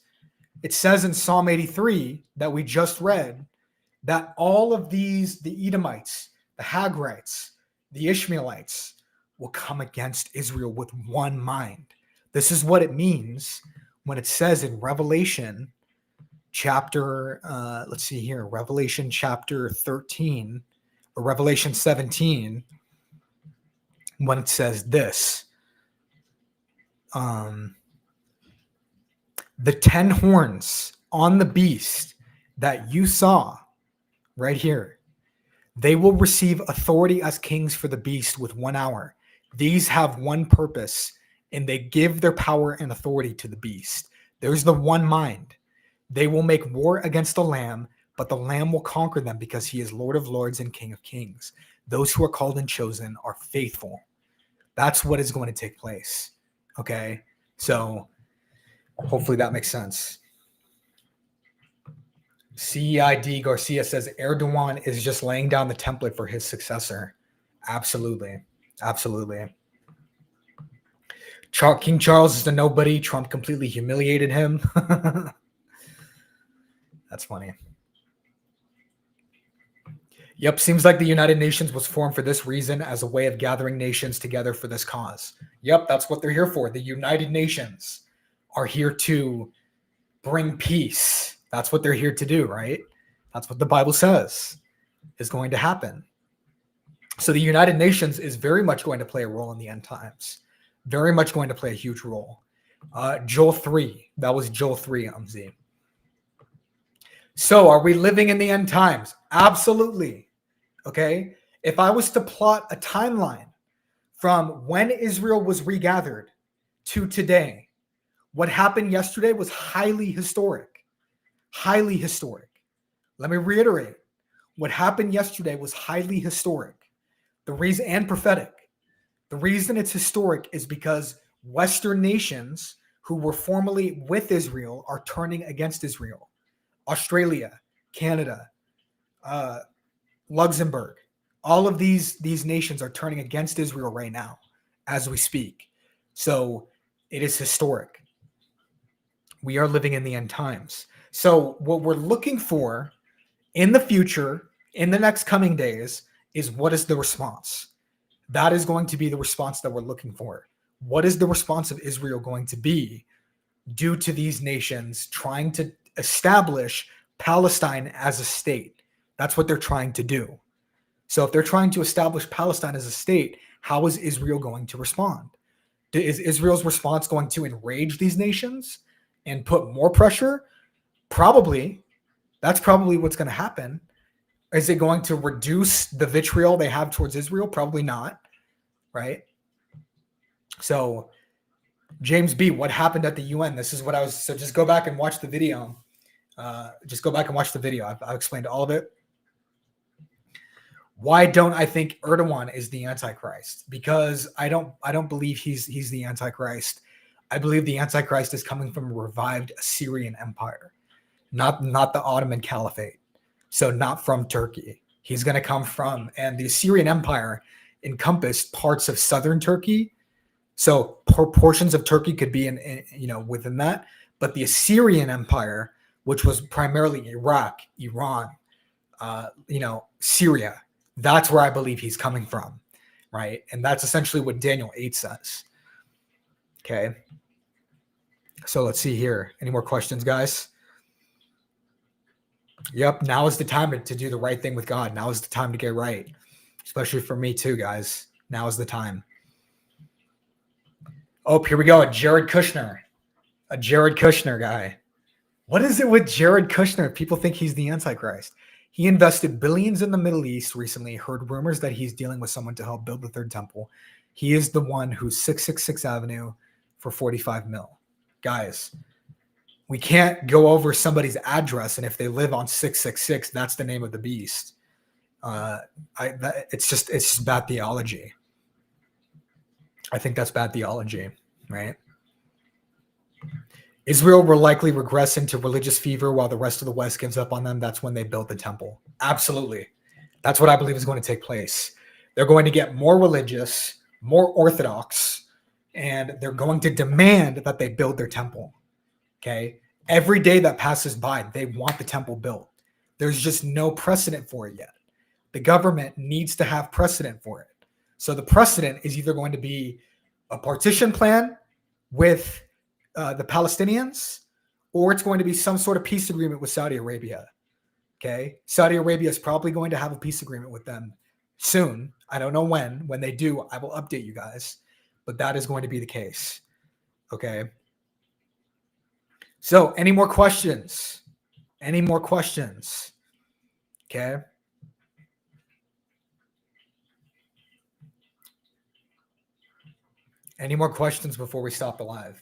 It says in Psalm 83 that we just read that all of these, the Edomites, the Hagrites, the Ishmaelites, will come against Israel with one mind. This is what it means when it says in Revelation chapter, Revelation chapter 13, or Revelation 17, when it says this, the 10 horns on the beast that you saw right here, they will receive authority as kings for the beast with 1 hour. These have one purpose, and they give their power and authority to the beast. There's the one mind. They will make war against the Lamb, but the Lamb will conquer them because he is Lord of lords and King of kings. Those who are called and chosen are faithful. That's what is going to take place. Okay? So hopefully that makes sense. CID Garcia says Erdogan is just laying down the template for his successor. Absolutely. Absolutely. King Charles is a nobody. Trump completely humiliated him. That's funny. Yep, seems like the United Nations was formed for this reason, as a way of gathering nations together for this cause. Yep, that's what they're here for. The United Nations are here to bring peace. That's what they're here to do, right? That's what the Bible says is going to happen. So the United Nations is very much going to play a role in the end times. Very much going to play a huge role. Joel 3. That was Joel 3, Umzi. So are we living in the end times? Absolutely. Okay? If I was to plot a timeline from when Israel was regathered to today, what happened yesterday was highly historic. Highly historic. Let me reiterate. What happened yesterday was highly historic. The reason, and prophetic. The reason it's historic is because Western nations who were formerly with Israel are turning against Israel. Australia, Canada, Luxembourg, all of these nations are turning against Israel right now as we speak. So it is historic. We are living in the end times. So what we're looking for in the future, in the next coming days, is what is the response? That is going to be the response that we're looking for. What is the response of Israel going to be due to these nations trying to establish Palestine as a state? That's what they're trying to do. So if they're trying to establish Palestine as a state, how is Israel going to respond? Is Israel's response going to enrage these nations and put more pressure? Probably. That's probably what's going to happen. Is it going to reduce the vitriol they have towards Israel? Probably not, right? So, James B., what happened at the UN? This is what I was, so just go back and watch the video. Just go back and watch the video. I've explained all of it. Why don't I think Erdogan is the Antichrist? Because I don't believe he's the Antichrist. I believe the Antichrist is coming from a revived Assyrian Empire, not the Ottoman Caliphate. So not from Turkey. He's going to come from, and the Assyrian Empire encompassed parts of southern Turkey. So portions of Turkey could be in within that, but the Assyrian Empire, which was primarily Iraq, Iran, Syria, that's where I believe he's coming from, right? And that's essentially what Daniel 8 says. Okay. So let's see here. Any more questions, guys? Yep. Now is the time to do the right thing with God. Now is the time to get right, especially for me too, guys. Now is the time. Oh, here we go. A Jared Kushner guy. What is it with Jared Kushner? People think he's the Antichrist. He invested billions in the Middle East recently, heard rumors that he's dealing with someone to help build the third temple. He is the one who's 666 Avenue for 45 mil. Guys, we can't go over somebody's address, and if they live on 666, that's the name of the beast. It's just bad theology. I think that's bad theology, right? Israel will likely regress into religious fever while the rest of the West gives up on them. That's when they build the temple. Absolutely. That's what I believe is going to take place. They're going to get more religious, more orthodox, and they're going to demand that they build their temple. Okay? Every day that passes by, they want the temple built. There's just no precedent for it yet. The government needs to have precedent for it. So the precedent is either going to be a partition plan with the Palestinians, or it's going to be some sort of peace agreement with Saudi Arabia. Okay. Saudi Arabia is probably going to have a peace agreement with them soon. I don't know when. When they do, I will update you guys, but that is going to be the case. Okay. So any more questions? Any more questions? Okay. Any more questions before we stop the live?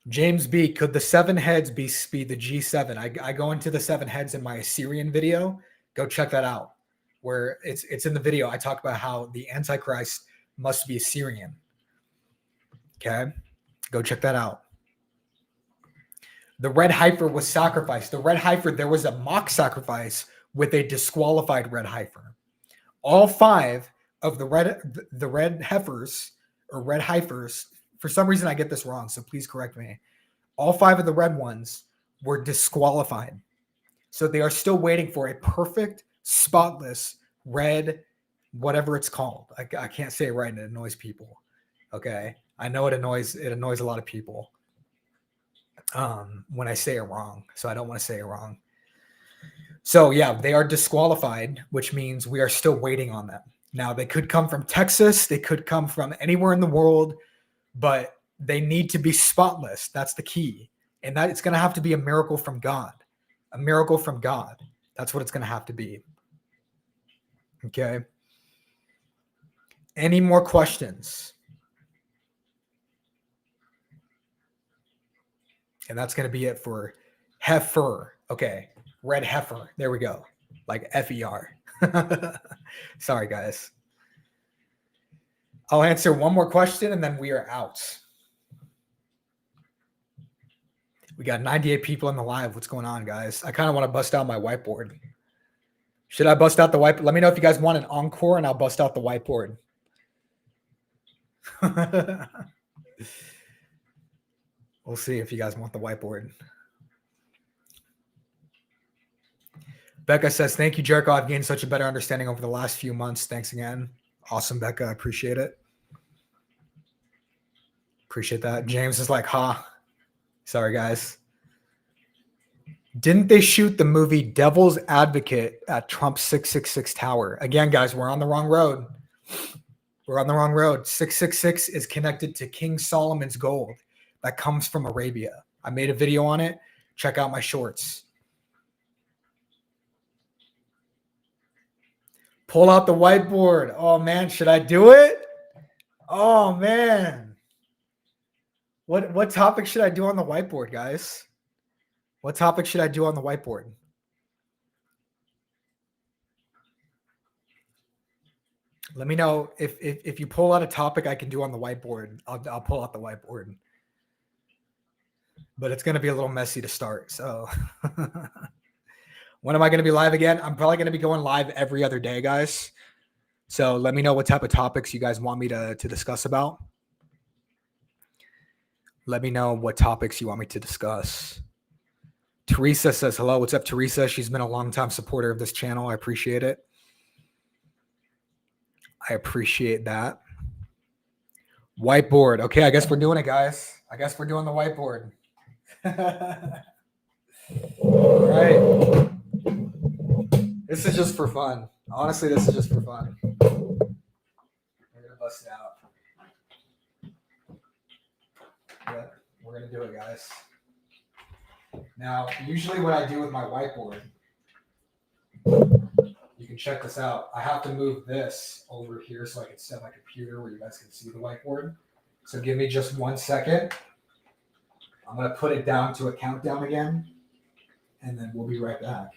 James B, could the 7 heads be the G7? I go into the 7 heads in my Assyrian video. Go check that out. Where it's in the video. I talk about how the Antichrist must be Assyrian. Okay. Go check that out. The red heifer was sacrificed. The red heifer, there was a mock sacrifice with a disqualified red heifer. All 5 of the red heifers or red heifers, for some reason I get this wrong, so please correct me. All 5 of the red ones were disqualified. So they are still waiting for a perfect, spotless, red, whatever it's called. I can't say it right and it annoys people. Okay. I know it annoys a lot of people when I say it wrong. So I don't want to say it wrong. So yeah, they are disqualified, which means we are still waiting on them. Now they could come from Texas. They could come from anywhere in the world, but they need to be spotless. That's the key. And that it's going to have to be a miracle from God. A miracle from God. That's what it's going to have to be. Okay. Any more questions? And that's going to be it for heifer. Okay. Red heifer. There we go. Like F-E-R. Sorry, guys. I'll answer one more question and then we are out. We got 98 people in the live. What's going on, guys? I kind of want to bust out my whiteboard. Should I bust out the whiteboard? Let me know if you guys want an encore and I'll bust out the whiteboard. We'll see if you guys want the whiteboard. Becca says, thank you, Jericho. I've gained such a better understanding over the last few months. Thanks again. Awesome, Becca. I appreciate it. Appreciate that. James is like, ha. Sorry, guys. Didn't they shoot the movie Devil's Advocate at Trump's 666 Tower? Again, guys, we're on the wrong road. We're on the wrong road. 666 is connected to King Solomon's gold that comes from Arabia. I made a video on it. Check out my shorts. Pull out the whiteboard. Oh, man. Should I do it? Oh, man. What topic should I do on the whiteboard, guys? What topic should I do on the whiteboard? Let me know if you pull out a topic I can do on the whiteboard. I'll pull out the whiteboard, but it's going to be a little messy to start. So when am I going to be live again? I'm probably going to be going live every other day, guys. So let me know what type of topics you guys want me to discuss about. Let me know what topics you want me to discuss. Teresa says hello. What's up, Teresa? She's been a long-time supporter of this channel. I appreciate it. I appreciate that. Whiteboard. Okay, I guess we're doing it, guys. I guess we're doing the whiteboard. All right. This is just for fun. Honestly, this is just for fun. We're gonna bust it out. Yeah, we're gonna do it, guys. Now, usually what I do with my whiteboard, you can check this out. I have to move this over here so I can set my computer where you guys can see the whiteboard. So give me just 1 second. I'm gonna put it down to a countdown again, and then we'll be right back.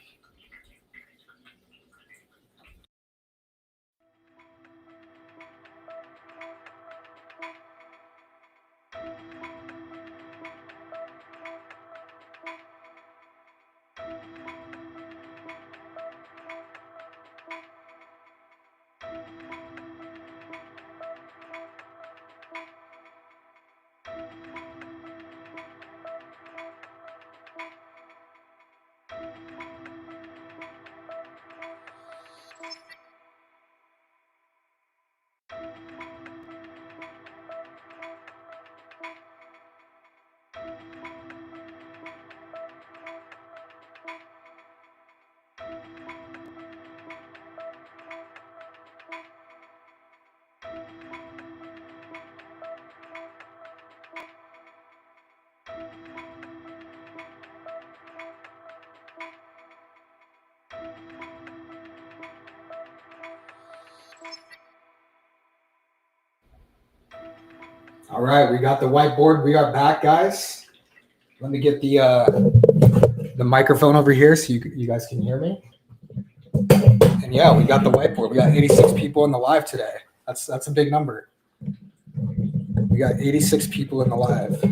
All right, we got the whiteboard. We are back, guys. Let me get the microphone over here so you guys can hear me. And yeah, we got the whiteboard. We got 86 people in the live today. That's a big number. We got 86 people in the live.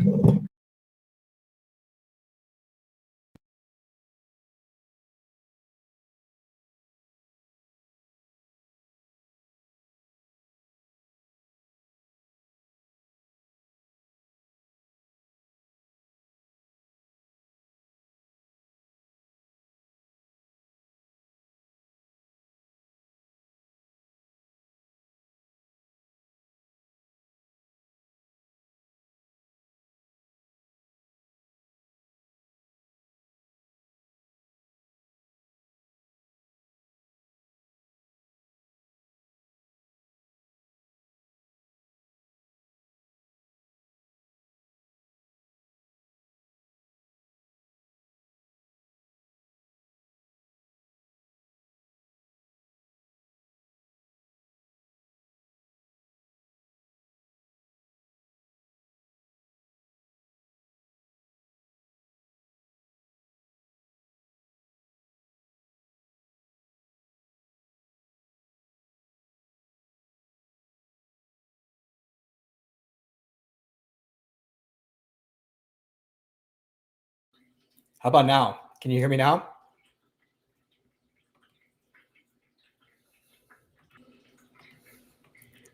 How about now? Can you hear me now?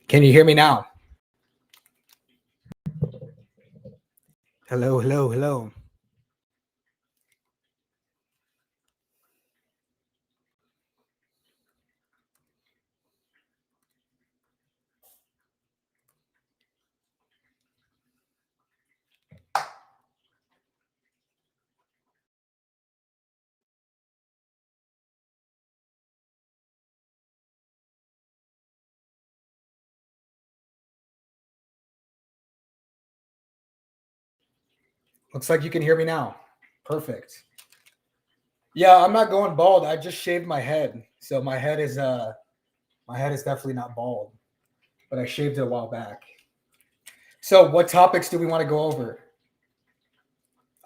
Can you hear me now? Hello, hello, hello. Looks like you can hear me now. Perfect. Yeah, I'm not going bald. I just shaved my head. So my head is definitely not bald, but I shaved it a while back. So what topics do we want to go over?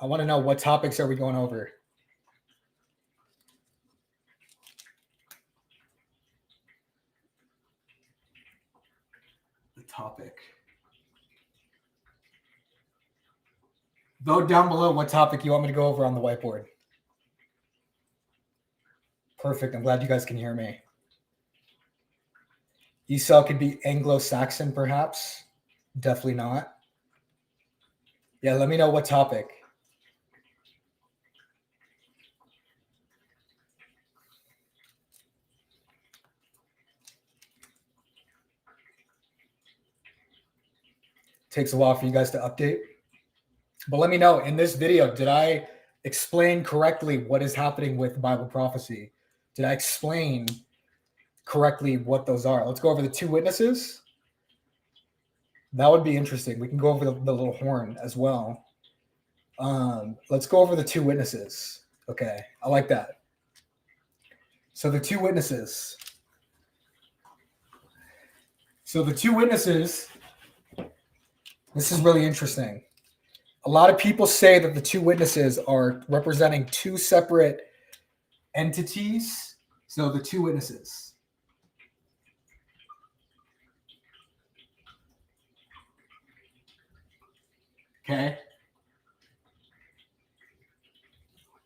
I want to know what topics are we going over? The topic. Vote down below what topic you want me to go over on the whiteboard. Perfect. I'm glad you guys can hear me. Esau could be Anglo-Saxon, perhaps. Definitely not. Yeah, let me know what topic. Takes a while for you guys to update. But let me know, in this video, did I explain correctly what is happening with Bible prophecy? Did I explain correctly what those are? Let's go over the two witnesses. That would be interesting. We can go over the little horn as well. Let's go over the two witnesses. Okay, I like that. So the two witnesses. This is really interesting. A lot of people say that the two witnesses are representing two separate entities. So the two witnesses. Okay.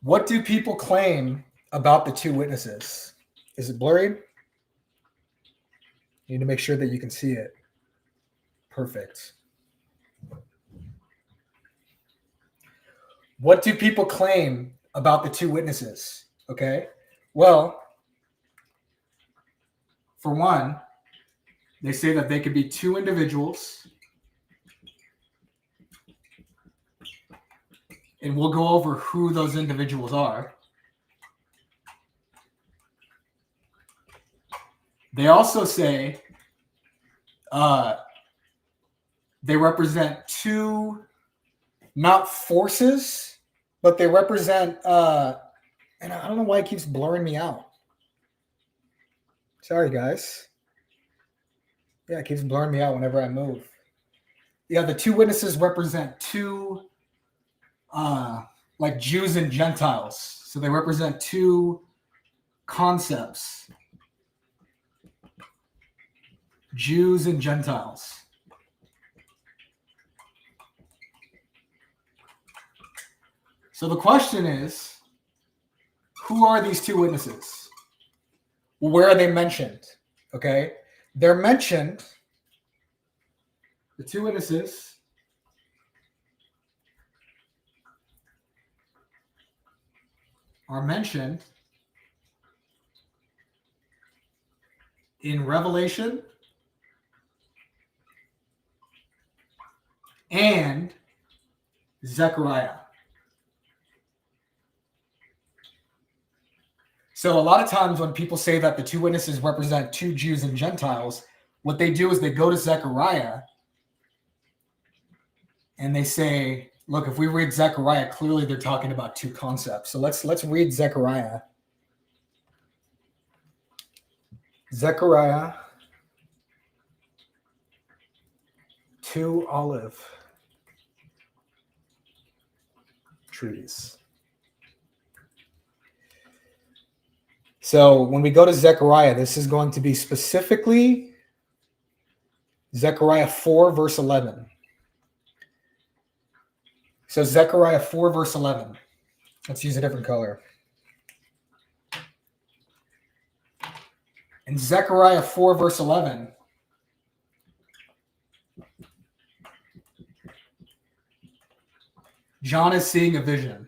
What do people claim about the two witnesses? Is it blurry? You need to make sure that you can see it. Perfect. What do people claim about the two witnesses? Okay. Well, for one, they say that they could be two individuals. And we'll go over who those individuals are. They also say they represent two, not forces, but they represent, and I don't know why it keeps blurring me out. Sorry, guys. Yeah, it keeps blurring me out whenever I move. Yeah, the two witnesses represent two, like Jews and Gentiles. So they represent two concepts. Jews and Gentiles. So the question is, who are these two witnesses? Well, where are they mentioned? Okay. They're mentioned, the two witnesses are mentioned in Revelation and Zechariah. So a lot of times when people say that the two witnesses represent two Jews and Gentiles, what they do is they go to Zechariah and they say, look, if we read Zechariah, clearly they're talking about two concepts. So let's read Zechariah. Zechariah 2 olive trees. So when we go to Zechariah, this is going to be specifically Zechariah 4, verse 11. So Zechariah 4, verse 11. Let's use a different color. In Zechariah 4, verse 11, John is seeing a vision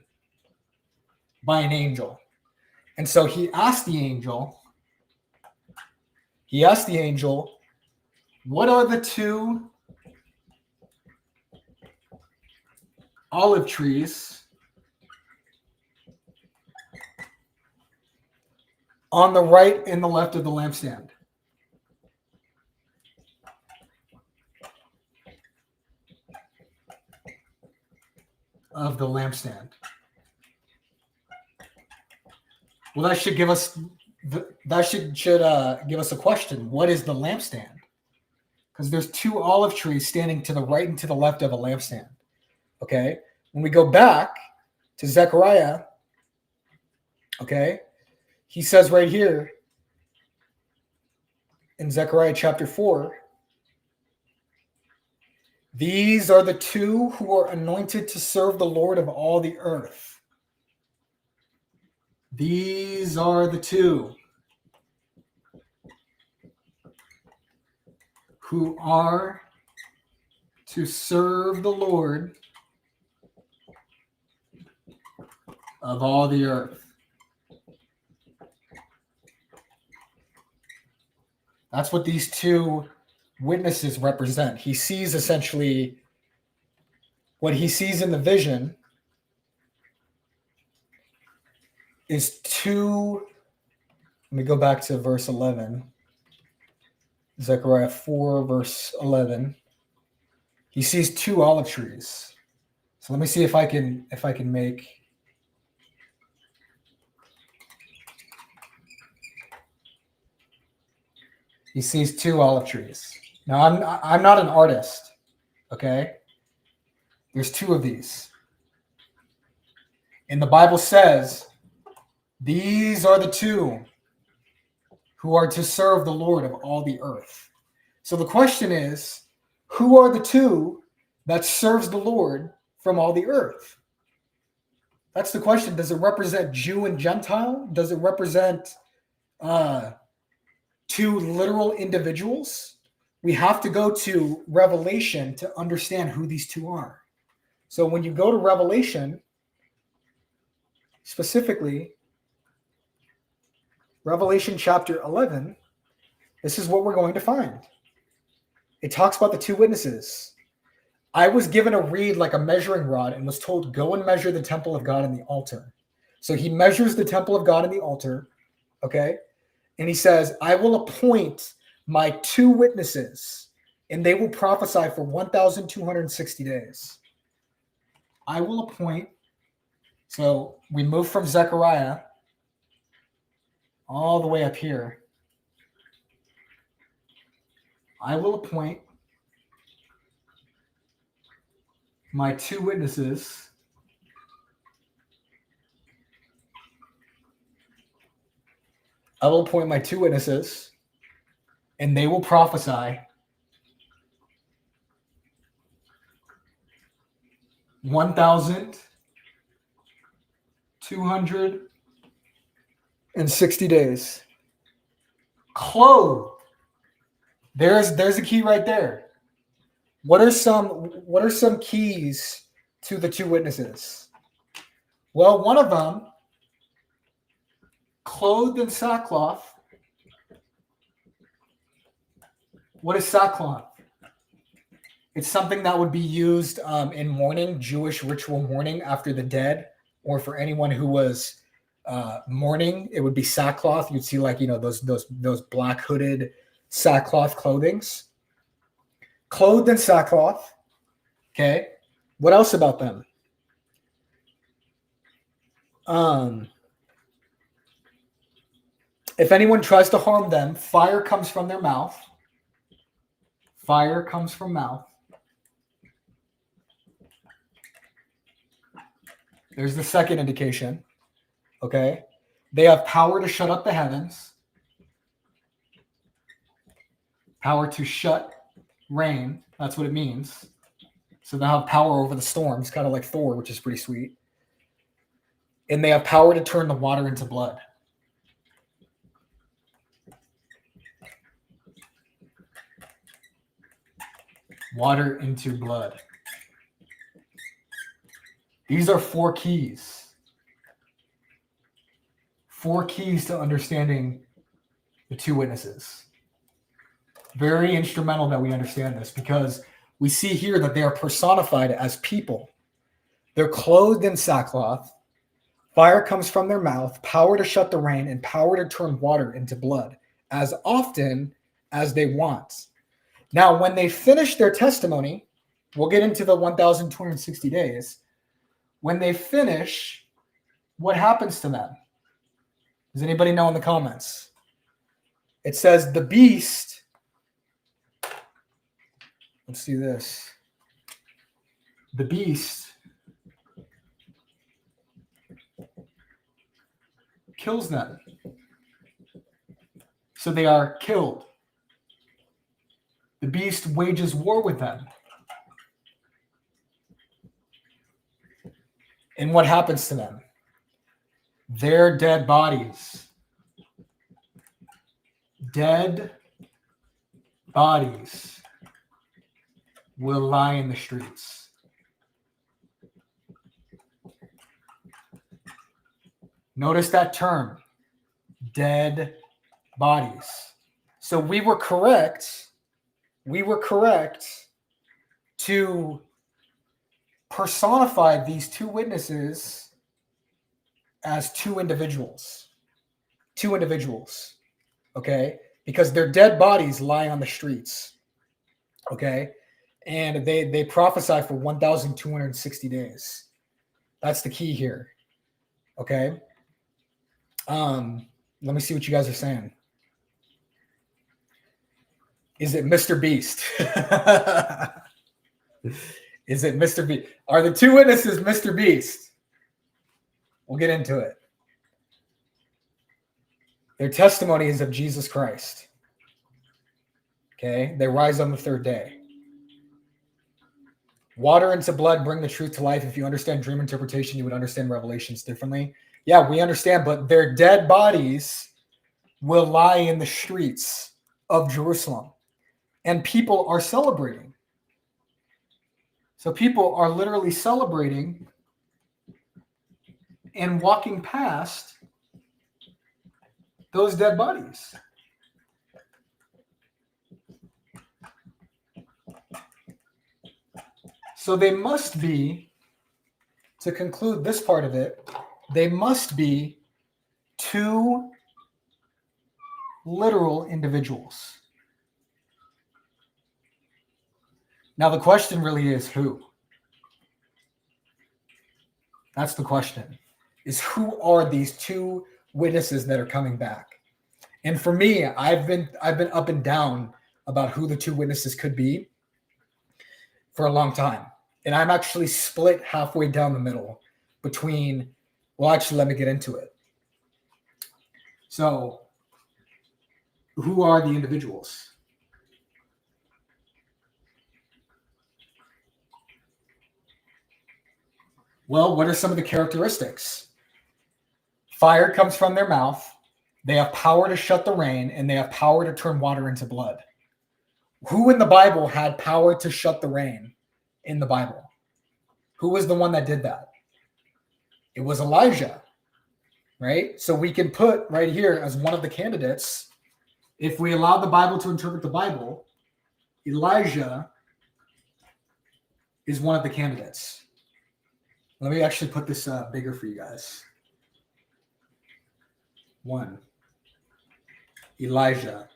by an angel. And so he asked the angel, what are the two olive trees on the right and the left of the lampstand? Of the lampstand. Well, that should give us give us a question. What is the lampstand? Because there's two olive trees standing to the right and to the left of a lampstand. Okay. When we go back to Zechariah, okay, he says right here in Zechariah chapter 4, these are the two who are anointed to serve the Lord of all the earth. These are the two who are to serve the Lord of all the earth. That's what these two witnesses represent. He sees essentially what he sees in the vision is two. Let me go back to verse 11. Zechariah 4, verse 11. He sees two olive trees. So let me see if I can make. He sees two olive trees. Now I'm not an artist, okay? There's two of these. And the Bible says, these are the two who are to serve the Lord of all the earth. So the question is, who are the two that serves the Lord from all the earth? That's the question. Does it represent Jew and Gentile? Does it represent two literal individuals? We have to go to Revelation to understand who these two are. So when you go to Revelation, specifically, Revelation chapter 11, this is what we're going to find. It talks about the two witnesses. I was given a reed like a measuring rod and was told, go and measure the temple of God and the altar. So he measures the temple of God and the altar, okay? And he says, I will appoint my two witnesses, and they will prophesy for 1,260 days. I will appoint. So we move from Zechariah all the way up here. I will appoint my two witnesses and they will prophesy 1,260 days. Clothed. There's a key right there. What are some keys to the two witnesses? Well, one of them, clothed in sackcloth. What is sackcloth? It's something that would be used in mourning, Jewish ritual mourning after the dead, or for anyone who was mourning, it would be sackcloth. You'd see those black hooded sackcloth clothings. Clothed in sackcloth. Okay. What else about them? If anyone tries to harm them, fire comes from their mouth. Fire comes from mouth. There's the second indication. Okay. They have power to shut up the heavens. Power to shut rain. That's what it means. So they have power over the storms, kind of like Thor, which is pretty sweet. And they have power to turn the water into blood. Water into blood. These are four keys. Four keys to understanding the two witnesses. Very instrumental that we understand this, because we see here that they are personified as people. They're clothed in sackcloth. Fire comes from their mouth, power to shut the rain, and power to turn water into blood as often as they want. Now, when they finish their testimony, we'll get into the 1,260 days. When they finish, what happens to them? Does anybody know in the comments? It says the beast. Let's do this. The beast kills them. So they are killed. The beast wages war with them. And what happens to them? Their dead bodies. Dead bodies will lie in the streets. Notice that term, dead bodies. So we were correct to personify these two witnesses as two individuals, okay? Because their dead bodies lie on the streets, okay? And they prophesy for 1,260 days. That's the key here, okay? Let me see what you guys are saying. Is it Mr. Beast? Is it Mr. Beast? Are the two witnesses Mr. Beast? We'll get into it. Their testimony is of Jesus Christ. Okay? They rise on the third day. Water into blood, bring the truth to life. If you understand dream interpretation, you would understand revelations differently. Yeah, we understand, but their dead bodies will lie in the streets of Jerusalem. And people are celebrating. So people are literally celebrating and walking past those dead bodies. So they must be, to conclude this part of it, they must be two literal individuals. Now, the question really is who? That's the question, is who are these two witnesses that are coming back? And for me, I've been up and down about who the two witnesses could be for a long time. And I'm actually split halfway down the middle between, well, actually, let me get into it. So, who are the individuals? Well, what are some of the characteristics? Fire comes from their mouth. They have power to shut the rain, and they have power to turn water into blood. Who in the Bible had power to shut the rain in the Bible? Who was the one that did that? It was Elijah, right? So we can put right here as one of the candidates, if we allow the Bible to interpret the Bible, Elijah is one of the candidates. Let me actually put this bigger for you guys. One, Elijah.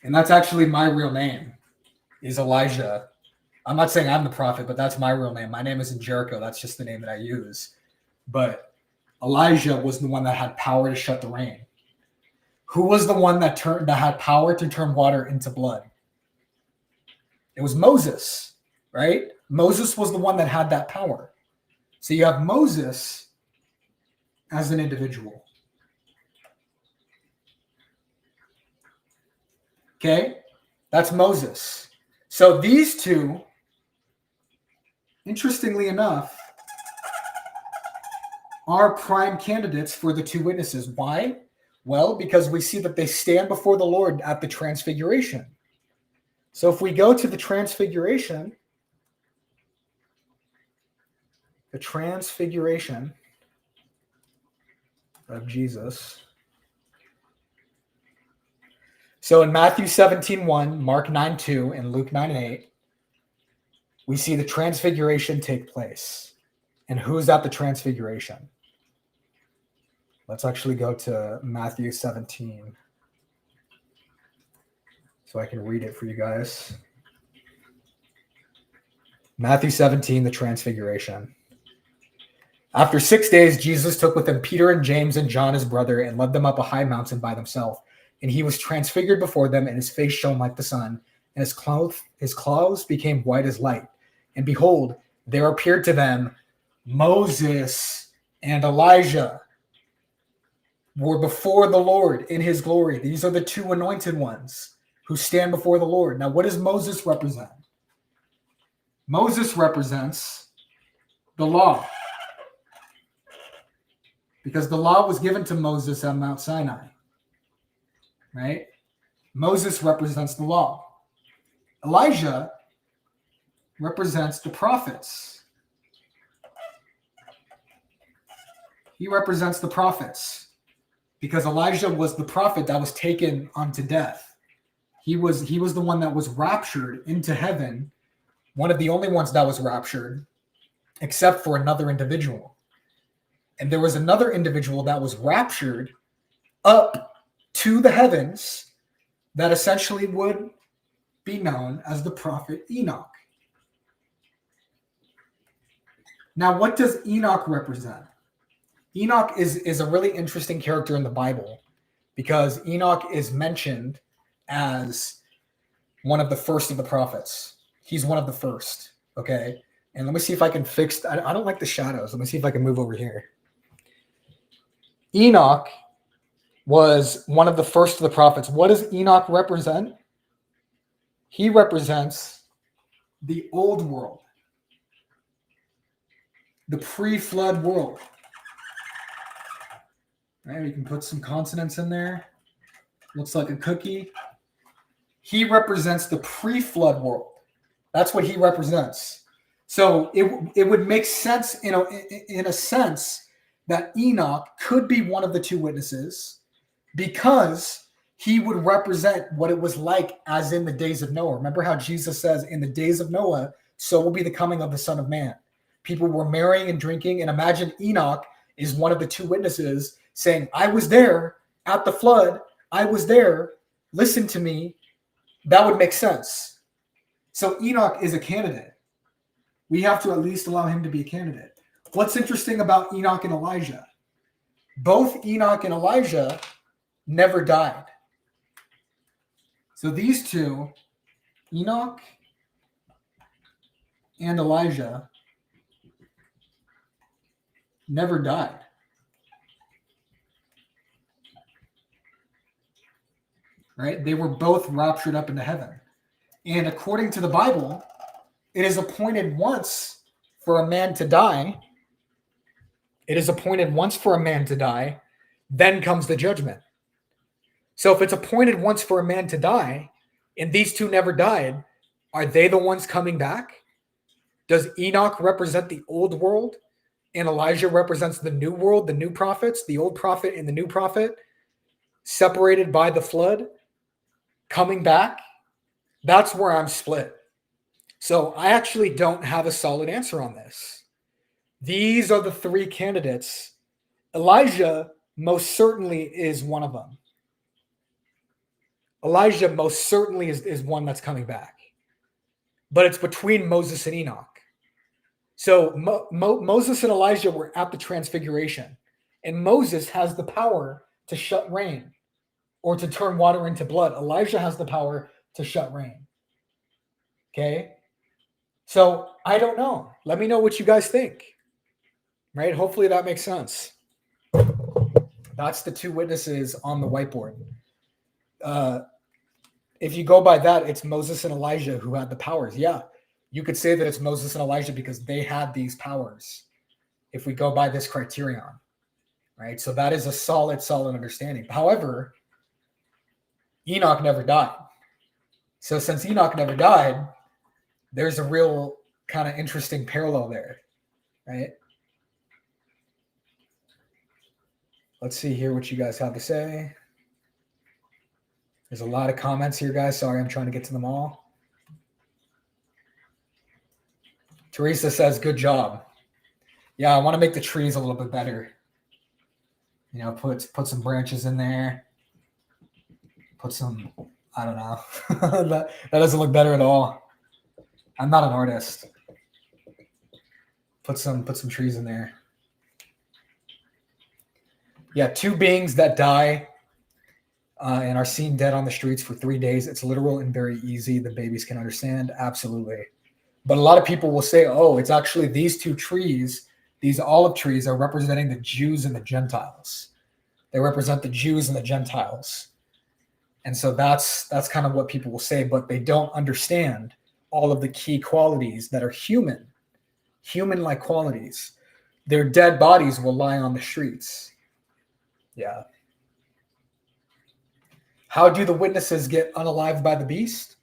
And that's actually my real name, is Elijah. I'm not saying I'm the prophet, but that's my real name. My name isn't Jericho. That's just the name that I use. But Elijah was the one that had power to shut the rain. Who was the one that had power to turn water into blood? It was Moses, right? Moses was the one that had that power. So you have Moses as an individual. Okay? That's Moses. So these two, interestingly enough, are prime candidates for the two witnesses. Why? Well, because we see that they stand before the Lord at the transfiguration. So if we go to the transfiguration of Jesus. So in Matthew 17:1, Mark 9:2, and Luke 9:8, we see the transfiguration take place. And who's at the transfiguration? Let's actually go to Matthew 17 so I can read it for you guys. Matthew 17, the transfiguration. After 6 days, Jesus took with him Peter and James and John, his brother, and led them up a high mountain by themselves. And he was transfigured before them, and his face shone like the sun, and his clothes became white as light. And behold, there appeared to them Moses and Elijah were before the Lord in his glory. These are the two anointed ones who stand before the Lord. Now, what does Moses represent? Moses represents the law, because the law was given to Moses on Mount Sinai, right? Moses represents the law. Elijah represents the prophets. He represents the prophets because Elijah was the prophet that was taken unto death. He was the one that was raptured into heaven, one of the only ones that was raptured, except for another individual. And there was another individual that was raptured up to the heavens that essentially would be known as the prophet Enoch. Now, what does Enoch represent? Enoch is a really interesting character in the Bible because Enoch is mentioned as one of the first of the prophets. He's one of the first, okay? And let me see if I can fix... I don't like the shadows. Let me see if I can move over here. Enoch was one of the first of the prophets. What does Enoch represent? He represents the old world, the pre-flood world. Right, we can put some consonants in there. Looks like a cookie. He represents the pre-flood world. That's what he represents. So it would make sense, in a sense, that Enoch could be one of the two witnesses because he would represent what it was like as in the days of Noah. Remember how Jesus says, in the days of Noah, so will be the coming of the Son of Man. People were marrying and drinking, and imagine Enoch is one of the two witnesses saying, I was there at the flood. I was there. Listen to me. That would make sense. So Enoch is a candidate. We have to at least allow him to be a candidate. What's interesting about Enoch and Elijah? Both Enoch and Elijah never died. So these two, Enoch and Elijah, never died. Right? They were both raptured up into heaven. And according to the Bible, it is appointed once for a man to die. It is appointed once for a man to die, then comes the judgment. So if it's appointed once for a man to die, and these two never died, are they the ones coming back? Does Enoch represent the old world, and Elijah represents the new world, the new prophets, the old prophet and the new prophet, separated by the flood, coming back? That's where I'm split. So I actually don't have a solid answer on this. These are the three candidates. Elijah most certainly is one of them. Elijah most certainly is one that's coming back. But it's between Moses and Enoch. So Moses and Elijah were at the transfiguration. And Moses has the power to shut rain or to turn water into blood. Elijah has the power to shut rain. Okay? So I don't know. Let me know what you guys think. Right? Hopefully that makes sense. That's the two witnesses on the whiteboard. If you go by that, it's Moses and Elijah who had the powers. Yeah, you could say that it's Moses and Elijah because they had these powers. If we go by this criterion, right? So that is a solid understanding. However, Enoch never died. So since Enoch never died, there's a real kind of interesting parallel there, right? Let's see here what you guys have to say. There's a lot of comments here, guys. Sorry, I'm trying to get to them all. Teresa says, good job. Yeah, I want to make the trees a little bit better. You know, put some branches in there. Put some, I don't know. that doesn't look better at all. I'm not an artist. Put some trees in there. Yeah, two beings that die and are seen dead on the streets for 3 days. It's literal and very easy. The babies can understand. Absolutely. But a lot of people will say, oh, it's actually these two trees These olive trees are representing the Jews and the Gentiles. They represent the Jews and the Gentiles. And so that's kind of what people will say, but they don't understand all of the key qualities that are human-like qualities. Their dead bodies will lie on the streets. Yeah. How do the witnesses get unalived by the beast?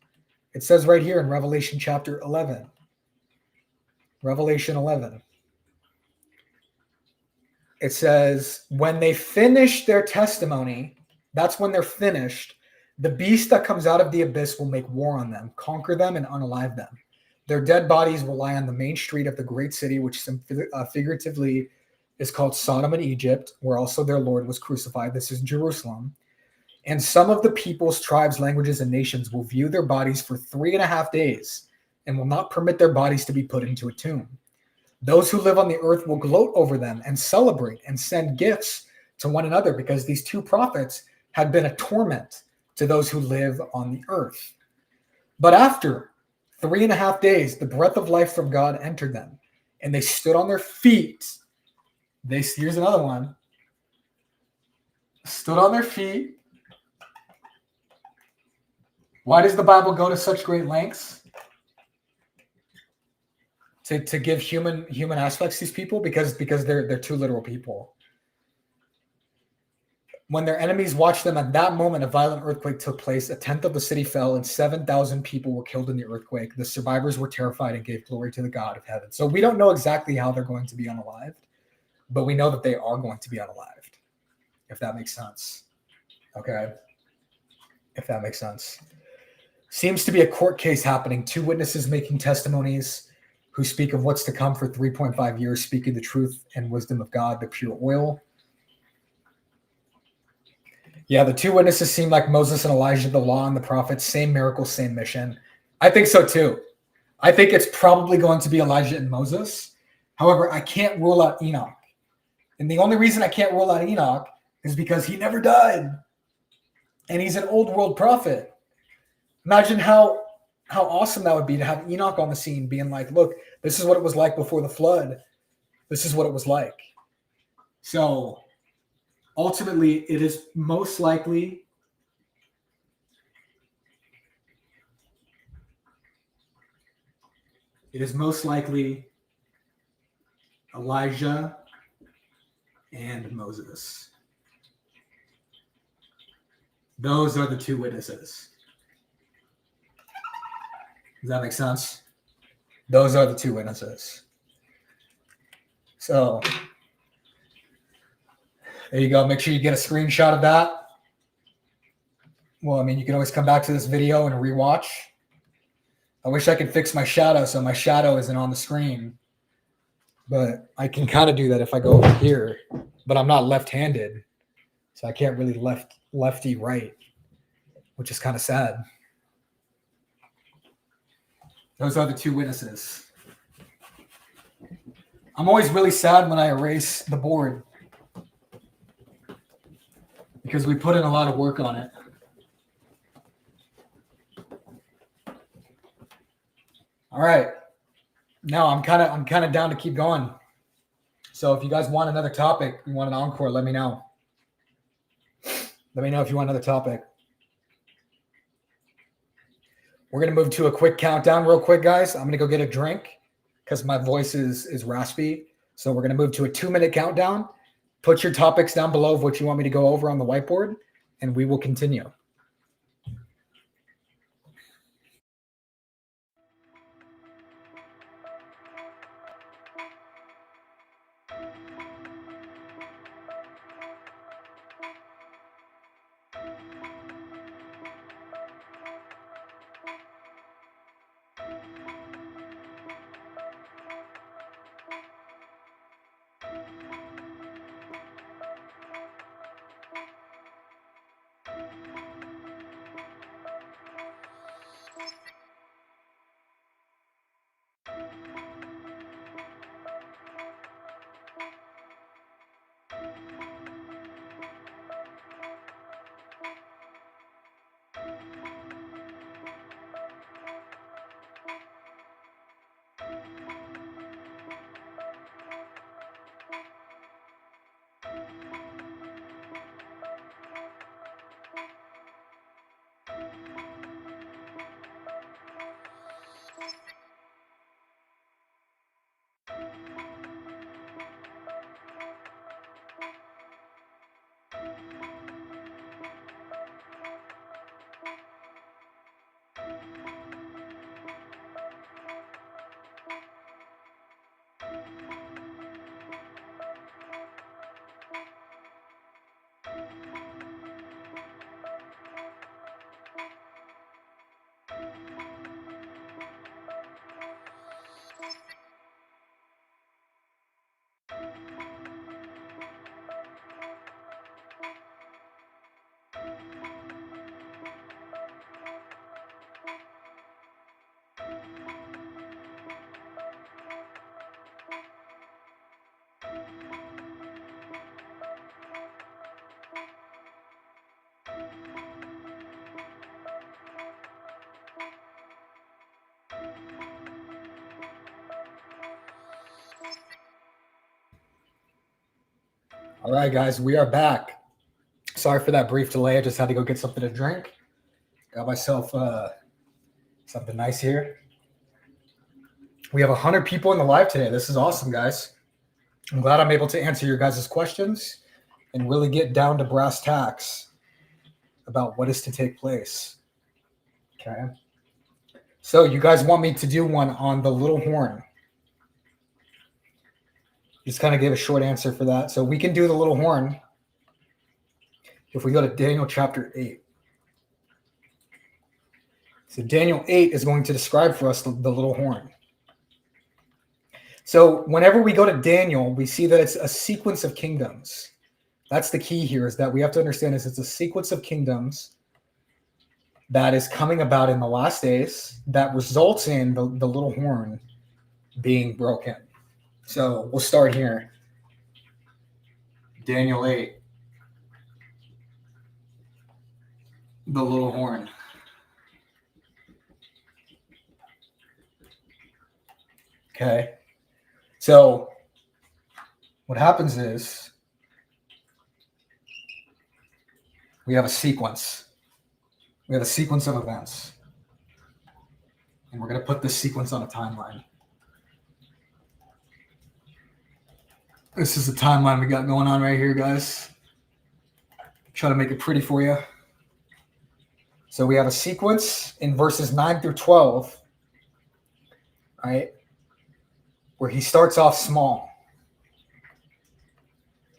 It says right here in Revelation chapter 11. Revelation 11. It says, when they finish their testimony, that's when they're finished, the beast that comes out of the abyss will make war on them, conquer them, and unalive them. Their dead bodies will lie on the main street of the great city, which figuratively is called Sodom and Egypt, where also their Lord was crucified. This is Jerusalem. And some of the peoples, tribes, languages, and nations will view their bodies for 3.5 days and will not permit their bodies to be put into a tomb. Those who live on the earth will gloat over them and celebrate and send gifts to one another, because these two prophets had been a torment to those who live on the earth. But after 3.5 days, the breath of life from God entered them, and they stood on their feet. Here's another one. Stood on their feet. Why does the Bible go to such great lengths to give human aspects to these people? Because they're two literal people. When their enemies watched them, at that moment, a violent earthquake took place. 1/10 of the city fell, and 7,000 people were killed in the earthquake. The survivors were terrified and gave glory to the God of heaven. So we don't know exactly how they're going to be unalived, but we know that they are going to be unalived, if that makes sense. Okay? If that makes sense. Seems to be a court case happening. 2 witnesses making testimonies who speak of what's to come for 3.5 years, speaking the truth and wisdom of God, the pure oil. Yeah, the 2 witnesses seem like Moses and Elijah, the law and the prophets, same miracle, same mission. I think so too. I think it's probably going to be Elijah and Moses. However, I can't rule out Enoch. And the only reason I can't rule out Enoch is because he never died. And he's an old world prophet. Imagine how awesome that would be to have Enoch on the scene being like, look, this is what it was like before the flood. This is what it was like. So ultimately, it is most likely Elijah and Moses. Those are the 2 witnesses. Does that make sense? Those are the 2 witnesses. So there you go. Make sure you get a screenshot of that. Well, I mean, you can always come back to this video and rewatch. I wish I could fix my shadow so my shadow isn't on the screen. But I can kind of do that if I go over here. But I'm not left-handed, so I can't really lefty right, which is kind of sad. Those are the 2 witnesses. I'm always really sad when I erase the board because we put in a lot of work on it. All right. Now I'm kind of down to keep going. So if you guys want another topic, you want an encore, let me know. Let me know if you want another topic. We're going to move to a quick countdown real quick, guys. I'm going to go get a drink because my voice is raspy. So we're going to move to a 2-minute countdown. Put your topics down below of what you want me to go over on the whiteboard, and we will continue. All right, guys, we are back. Sorry for that brief delay. I just had to go get something to drink. Got myself something nice here. We have 100 people in the live today. This is awesome, guys. I'm glad I'm able to answer your guys' questions and really get down to brass tacks about what is to take place. Okay. So you guys want me to do one on the little horn. Just kind of gave a short answer for that. So we can do the little horn if we go to Daniel chapter 8. So Daniel 8 is going to describe for us the little horn. So whenever we go to Daniel, we see that it's a sequence of kingdoms. That's the key here, is that we have to understand is it's a sequence of kingdoms that is coming about in the last days that results in the little horn being broken. So we'll start here. Daniel 8. The little horn. Okay. So what happens is we have a sequence. We have a sequence of events. And we're going to put this sequence on a timeline. This is the timeline we got going on right here, guys. Try to make it pretty for you. So we have a sequence in verses 9 through 12, right, where he starts off small.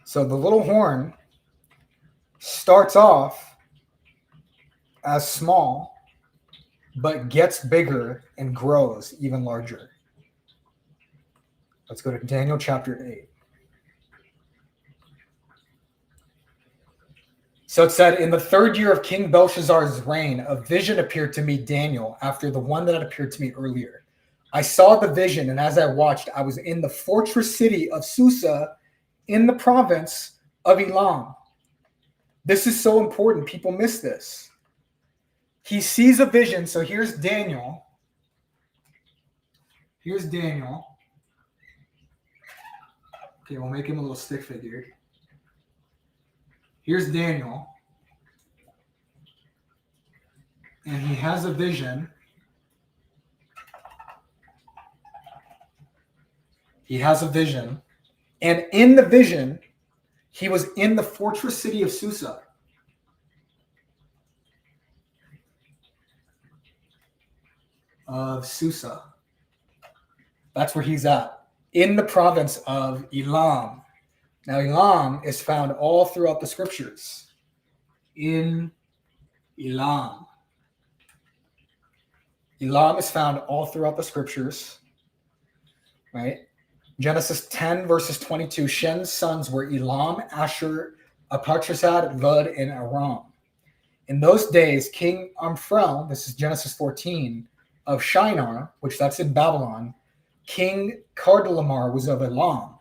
So the little horn starts off as small, but gets bigger and grows even larger. Let's go to Daniel chapter 8. So it said, in the third year of King Belshazzar's reign, a vision appeared to me, Daniel, after the one that had appeared to me earlier. I saw the vision, and as I watched, I was in the fortress city of Susa in the province of Elam. This is so important. People miss this. He sees a vision. So here's Daniel. Here's Daniel. Okay, we'll make him a little stick figure. Here's Daniel. And he has a vision. He has a vision. And in the vision, he was in the fortress city of Susa. Of Susa. That's where he's at. In the province of Elam. Now, Elam is found all throughout the scriptures. In Elam. Elam is found all throughout the scriptures. Right? Genesis 10, verses 22. Shen's sons were Elam, Asher, Arpachshad, Lud, and Aram. In those days, King Amphel, this is Genesis 14, of Shinar, which that's in Babylon, King Chedorlaomer was of Elam.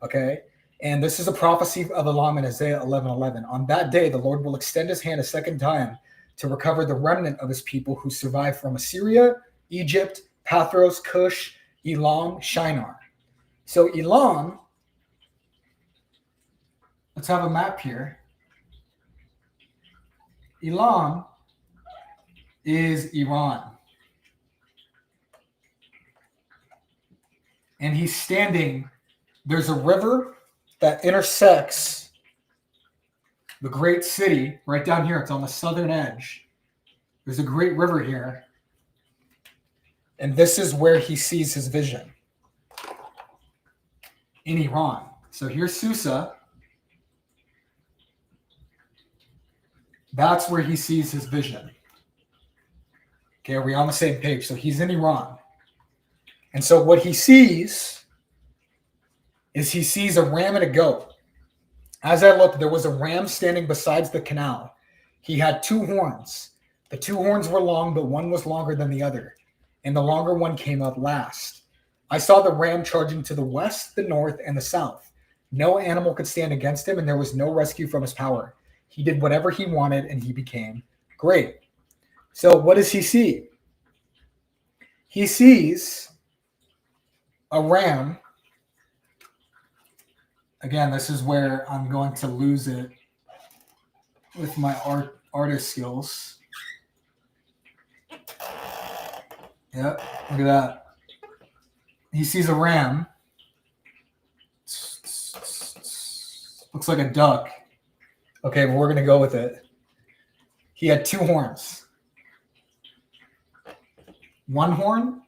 Okay? And this is a prophecy of Elam in Isaiah 11:11. On that day, the Lord will extend his hand a second time to recover the remnant of his people who survived from Assyria, Egypt, Pathros, Cush, Elam, Shinar. So Elam, let's have a map here. Elam is Iran. And he's standing, there's a river that intersects the great city right down here. It's on the southern edge. There's a great river here. And this is where he sees his vision. In Iran. So here's Susa. That's where he sees his vision. Okay, are we on the same page? So he's in Iran. And so what he sees is he sees a ram and a goat. As I looked, there was a ram standing beside the canal. He had two horns. The two horns were long, but one was longer than the other. And the longer one came up last. I saw the ram charging to the west, the north, and the south. No animal could stand against him, and there was no rescue from his power. He did whatever he wanted, and he became great. So what does he see? He sees a ram Again, this is where I'm going to lose it with my artist skills. Yep, look at that. He sees a ram. Looks like a duck. Okay, but we're going to go with it. He had 2 horns. 1 horn,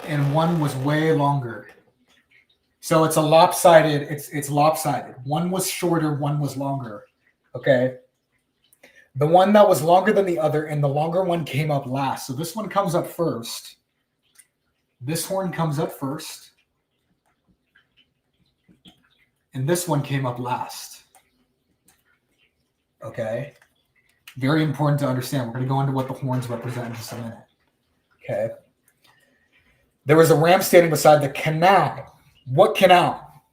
and 1 was way longer. So it's a lopsided, it's lopsided. 1 was shorter, 1 was longer. Okay. The one that was longer than the other, and the longer one came up last. So this one comes up first. This horn comes up first. And this one came up last. Okay. Very important to understand. We're going to go into what the horns represent in just a minute. Okay. There was a ram standing beside the canal. What canal?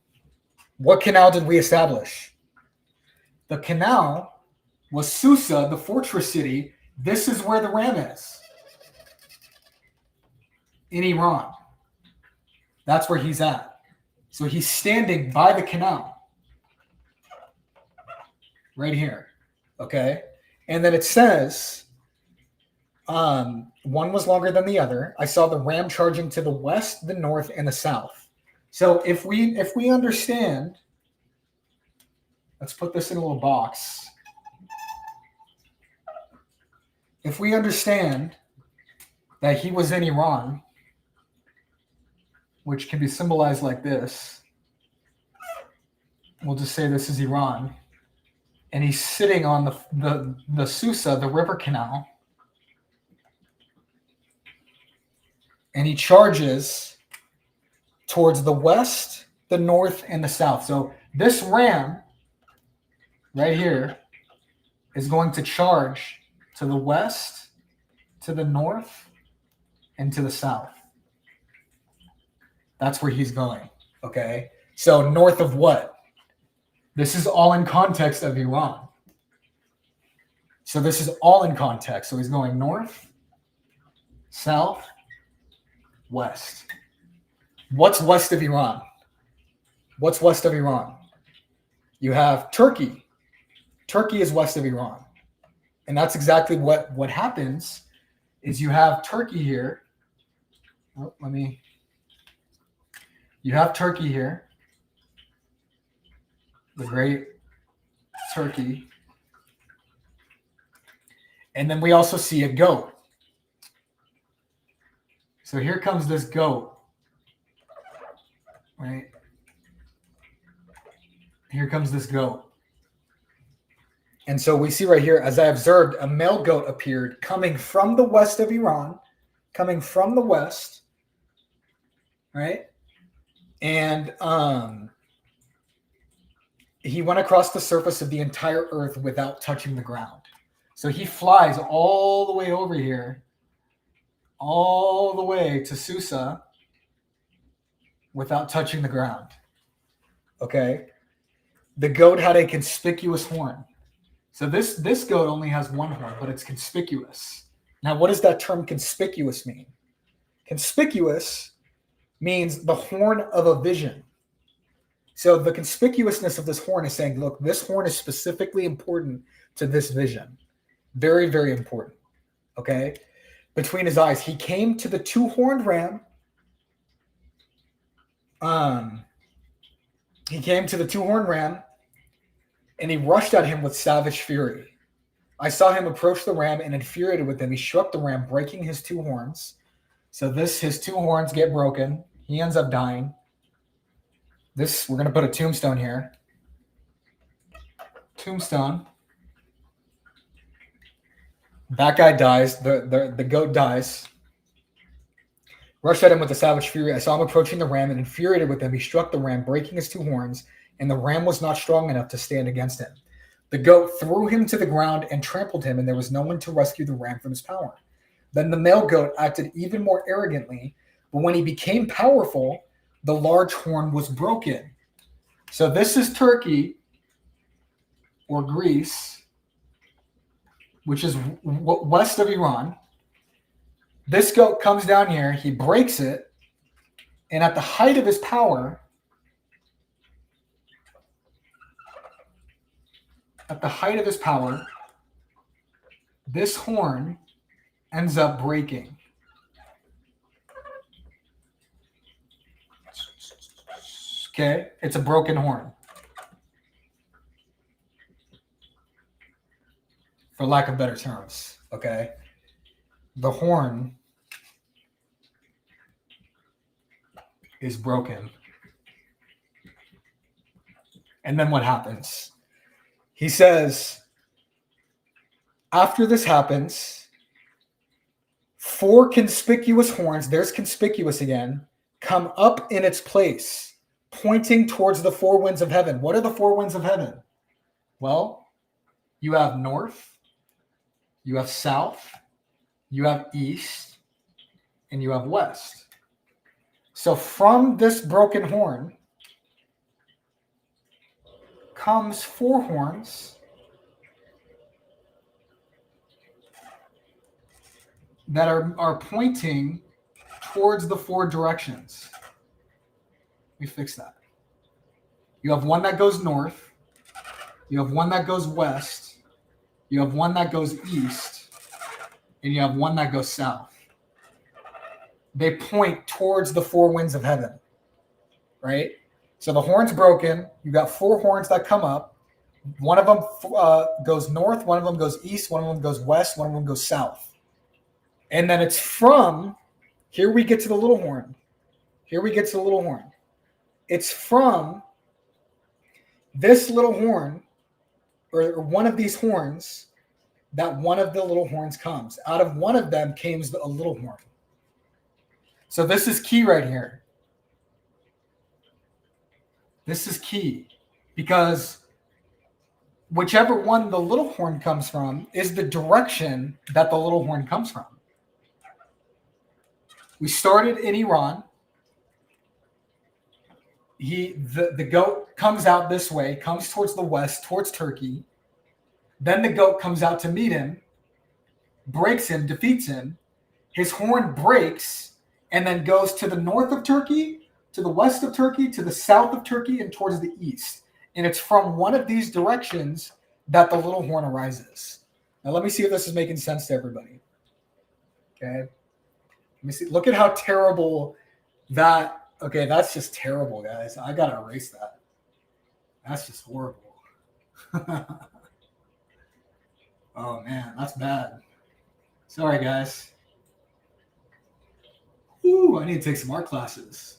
What canal did we establish? The canal was Susa, the fortress city. This is where the ram is. In Iran. That's where he's at. So he's standing by the canal. Right here. Okay. And then it says, one was longer than the other. I saw the ram charging to the west, the north, and the south. So if we understand, let's put this in a little box. If we understand that he was in Iran, which can be symbolized like this, we'll just say this is Iran, and he's sitting on the Susa, the river canal, and he charges towards the west, the north, and the south. So this ram right here is going to charge to the west, to the north, and to the south. That's where he's going, okay? So north of what? This is all in context of Iran. So this is all in context. So he's going north, south, west. What's west of Iran? What's west of Iran? You have Turkey. Turkey is west of Iran. And that's exactly what happens is you have Turkey here. Oh, you have Turkey here. The great Turkey. And then we also see a goat. So here comes this goat. Right? Here comes this goat. And so we see right here, as I observed, a male goat appeared coming from the west of Iran, coming from the west, right? And he went across the surface of the entire earth without touching the ground. So he flies all the way over here, all the way to Susa without touching the ground. Okay? The goat had a conspicuous horn. So this goat only has 1 horn, but it's conspicuous. Now, what does that term conspicuous mean? Conspicuous means the horn of a vision. So the conspicuousness of this horn is saying, look, this horn is specifically important to this vision. Very, very important. Okay? Between his eyes, he came to the 2-horned ram. He came to the 2-horned ram, and he rushed at him with savage fury. I saw him approach the ram, and infuriated with him, he struck the ram, breaking his 2 horns. So his 2 horns get broken. He ends up dying. We're going to put a tombstone here. Tombstone. That guy dies. The goat dies. Rushed at him with a savage fury. I saw him approaching the ram, and infuriated with him, he struck the ram, breaking his 2 horns, and the ram was not strong enough to stand against him. The goat threw him to the ground and trampled him, and there was no one to rescue the ram from his power. Then the male goat acted even more arrogantly, but when he became powerful, the large horn was broken. So this is Turkey or Greece, which is west of Iran. This goat comes down here, he breaks it, and at the height of his power, at the height of his power, this horn ends up breaking. Okay, it's a broken horn. For lack of better terms, okay? The horn is broken. And then what happens? He says, after this happens, 4 conspicuous horns, there's conspicuous again, come up in its place, pointing towards the 4 winds of heaven. What are the 4 winds of heaven? Well, you have north, you have south, you have east, and you have west. So from this broken horn comes 4 horns that are pointing towards the 4 directions. Let me fix that. You have one that goes north, you have one that goes west, you have one that goes east, and you have one that goes south. They point towards the 4 winds of heaven, right? So the horn's broken. You got 4 horns that come up. One of them goes north, one of them goes east, one of them goes west, one of them goes south. And then it's from, here we get to the little horn. Here we get to the little horn. It's from this little horn, or one of these horns, that one of the little horns comes. Out of one of them came a little horn. So this is key right here. This is key because whichever one the little horn comes from is the direction that the little horn comes from. We started in Iran. The goat comes out this way, comes towards the west, towards Turkey. Then the goat comes out to meet him, breaks him, defeats him. His horn breaks and then goes to the north of Turkey, to the west of Turkey, to the south of Turkey, and towards the east. And it's from one of these directions that the little horn arises. Now let me see if this is making sense to everybody. Okay. Let me see. Look at how terrible that. Okay, that's just terrible, guys. I gotta erase that. That's just horrible. Oh man, that's bad. Sorry, guys. Ooh, I need to take some art classes.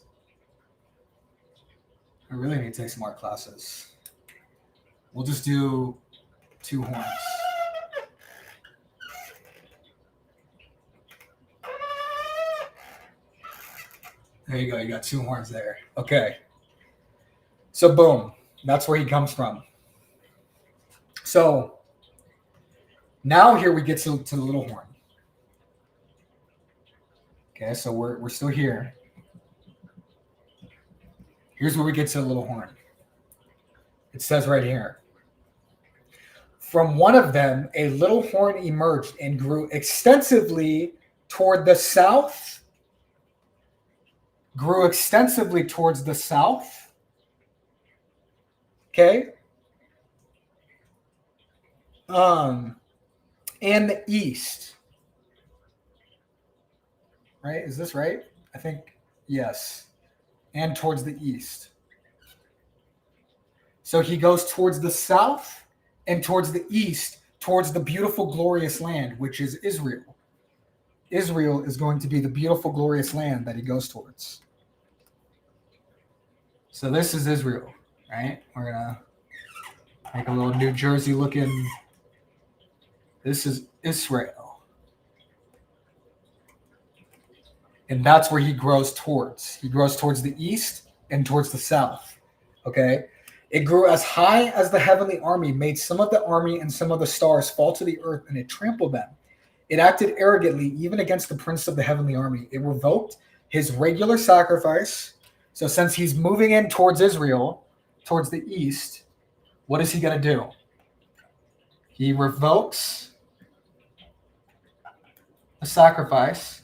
I really need to take some art classes. We'll just do 2 horns. There you go. You got 2 horns there. Okay. So boom. That's where he comes from. So now here we get to the little horn. Okay, so we're still here. Here's where we get to the little horn. It says right here. From one of them, a little horn emerged and grew extensively toward the south. Grew extensively towards the south. Okay. And the east. Right? Is this right? I think yes. And towards the east. So he goes towards the south and towards the east, towards the beautiful, glorious land, which is Israel. Israel is going to be the beautiful, glorious land that he goes towards. So this is Israel, right? We're going to make a little New Jersey looking. This is Israel. And that's where he grows towards. He grows towards the east and towards the south. Okay? It grew as high as the heavenly army, made some of the army and some of the stars fall to the earth, and it trampled them. It acted arrogantly, even against the prince of the heavenly army. It revoked his regular sacrifice. So since he's moving in towards Israel, towards the east, what is he going to do? He revokes a sacrifice.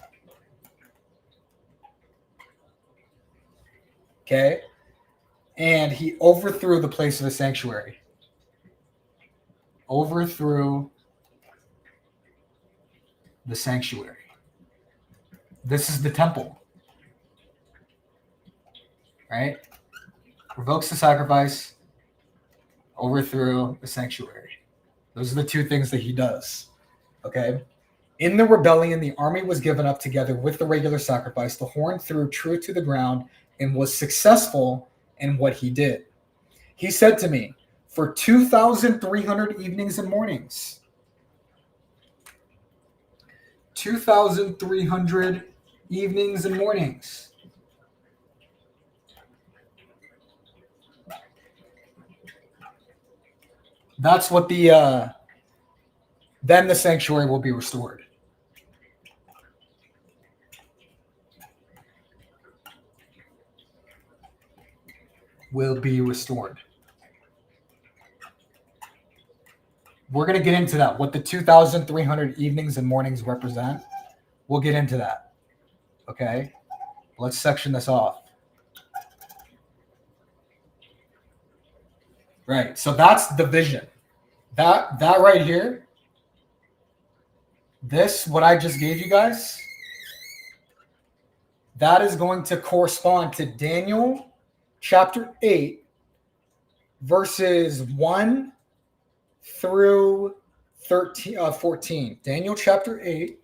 Okay? And he overthrew the place of the sanctuary. overthrew the sanctuary. This is the temple, right? Revokes the sacrifice, overthrew the sanctuary. Those are the two things that he does, okay? In the rebellion, the army was given up together with the regular sacrifice. The horn threw true to the ground and was successful in what he did. He said to me, for 2,300 evenings and mornings, 2,300 evenings and mornings. That's what then the sanctuary will be restored. Will be restored. We're going to get into that, what the 2,300 evenings and mornings represent. We'll get into that. Okay? Let's section this off. Right. So that's the vision. That right here, this, what I just gave you guys, that is going to correspond to Daniel chapter 8, verses 1 through 14. Daniel chapter 8.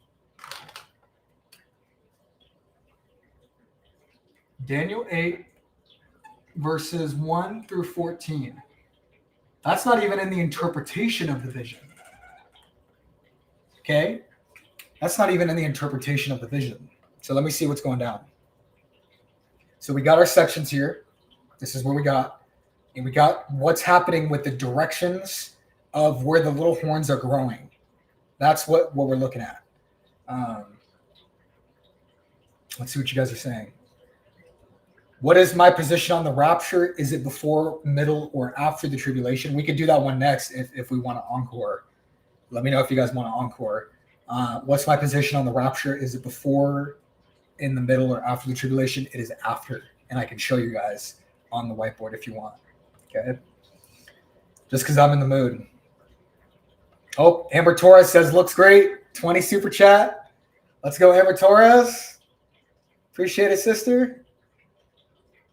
Daniel 8, verses 1 through 14. That's not even in the interpretation of the vision. Okay? That's not even in the interpretation of the vision. So let me see what's going down. So we got our sections here. This is where we got. And we got what's happening with the directions of where the little horns are growing. That's what we're looking at. Let's see what you guys are saying. What is my position on the rapture? Is it before, middle, or after the tribulation? We could do that one next if we want to encore. Let me know if you guys want to encore. What's my position on the rapture? Is it before, in the middle, or after the tribulation? It is after. And I can show you guys on the whiteboard if you want. Okay? Just because I'm in the mood. Oh, Amber Torres says, looks great. 20 super chat. Let's go, Amber Torres. Appreciate it, sister.